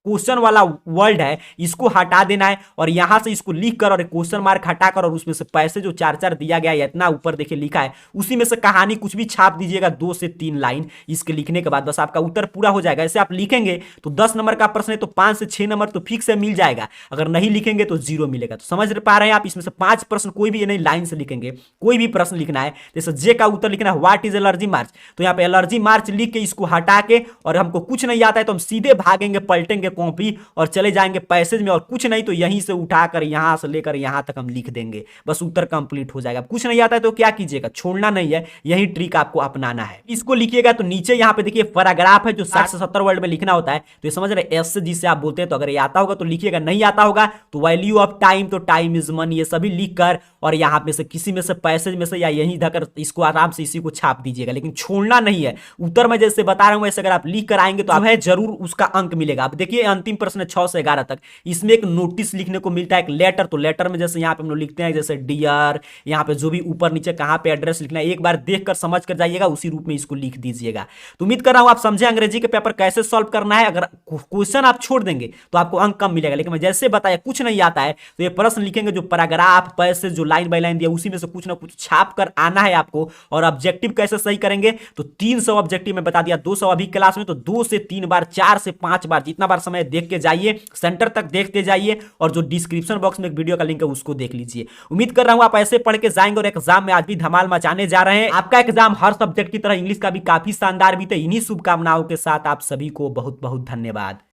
क्वेश्चन वाला वर्ड है इसको हटा देना है, और यहां से इसको लिख कर और क्वेश्चन मार्क हटाकर, और उसमें से पैसे जो 4-4 दिया गया है, इतना ऊपर देखिए लिखा है, उसी में से कहानी कुछ भी छाप दीजिएगा, 2 से 3 लाइन इसके लिखने के बाद बस आपका उत्तर पूरा हो जाएगा। ऐसे आप लिखेंगे तो 10 नंबर का प्रश्न है तो 5 से 6 नंबर तो फिक्स से मिल जाएगा, अगर नहीं लिखेंगे तो 0 मिलेगा। तो समझ पा रहे हैं आप, इसमें से 5 प्रश्न कोई भी नहीं लाइन से लिखेंगे, कोई भी प्रश्न लिखना है। जैसे जे का उत्तर लिखना है व्हाट इज एलर्जी मार्च, तो यहाँ पे एलर्जी मार्च लिख के इसको हटा के, और हमको कुछ नहीं आता है तो हम सीधे भागेंगे, पलटेंगे कॉपी और चले जाएंगे पैसेज में, और कुछ नहीं तो यहीं से उठाकर यहां से लेकर यहां तक हम लिख देंगे, बस उत्तर कंप्लीट हो जाएगा। कुछ नहीं आता है तो क्या कीजिएगा, छोड़ना नहीं है, यही ट्रिक आपको अपनाना है। इसको लिखिएगा तो नीचे यहां पे देखिए पैराग्राफ है जो 60 से 70 वर्ड में लिखना होता है, तो ये समझ रहे एस से जिसे आप बोलते हैं, तो अगर ये आता होगा तो लिखिएगा, नहीं आता होगा तो वैल्यू ऑफ टाइम, तो टाइम इज मनी, ये सभी लिख कर और यहां पे से किसी में से पैसेज में से या यहीं धकर इसको आराम से इसी को छाप दीजिएगा, लेकिन छोड़ना नहीं है। उत्तर में जैसे बता रहा हूं वैसे अगर आप लिख कर आएंगे तो है जरूर उसका अंक मिलेगा। अब देखिए अंतिम प्रश्न 6 से 11 तक, इसमें एक नोटिस लिखने को मिलता है, एक लेटर, तो लेटर में जैसे यहाँ पे हम लोग लिखते हैं जैसे डियर, यहाँ पे जो भी ऊपर नीचे कहाँ पे एड्रेस लिखना है, एक बार देखकर समझ कर जाइएगा, उसी रूप में इसको लिख दीजिएगा। तो उम्मीद कर रहा हूं आप समझे अंग्रेजी के पेपर कैसे सॉल्व करना है। अगर क्वेश्चन आप छोड़ देंगे तो आपको अंक कम मिलेगा, लेकिन मैं जैसे बताया कुछ नहीं आता है तो ये प्रश्न लिखेंगे, जो पैराग्राफ पैसेज जो लाइन बाय लाइन दिया उसी में से कुछ ना कुछ छाप कर आना है आपको। और ऑब्जेक्टिव कैसे सही करेंगे, तो 300 ऑब्जेक्टिव में बता दिया, 200 अभी क्लास में, तो 2 से 3 बार, 4 से 5 बार, जितना बार समय देख के जाइए, सेंटर तक देखते जाइए, और जो डिस्क्रिप्शन बॉक्स में एक वीडियो का लिंक है उसको देख लीजिए। उम्मीद कर रहा हूं आप ऐसे पढ़ के जाएंगे और एग्जाम में आज भी धमाल मचाने जा रहे हैं। आपका एग्जाम हर सब्जेक्ट की तरह इंग्लिश का भी काफी शानदार बीते, इन्हीं शुभकामनाओं के साथ आप सभी को बहुत बहुत धन्यवाद।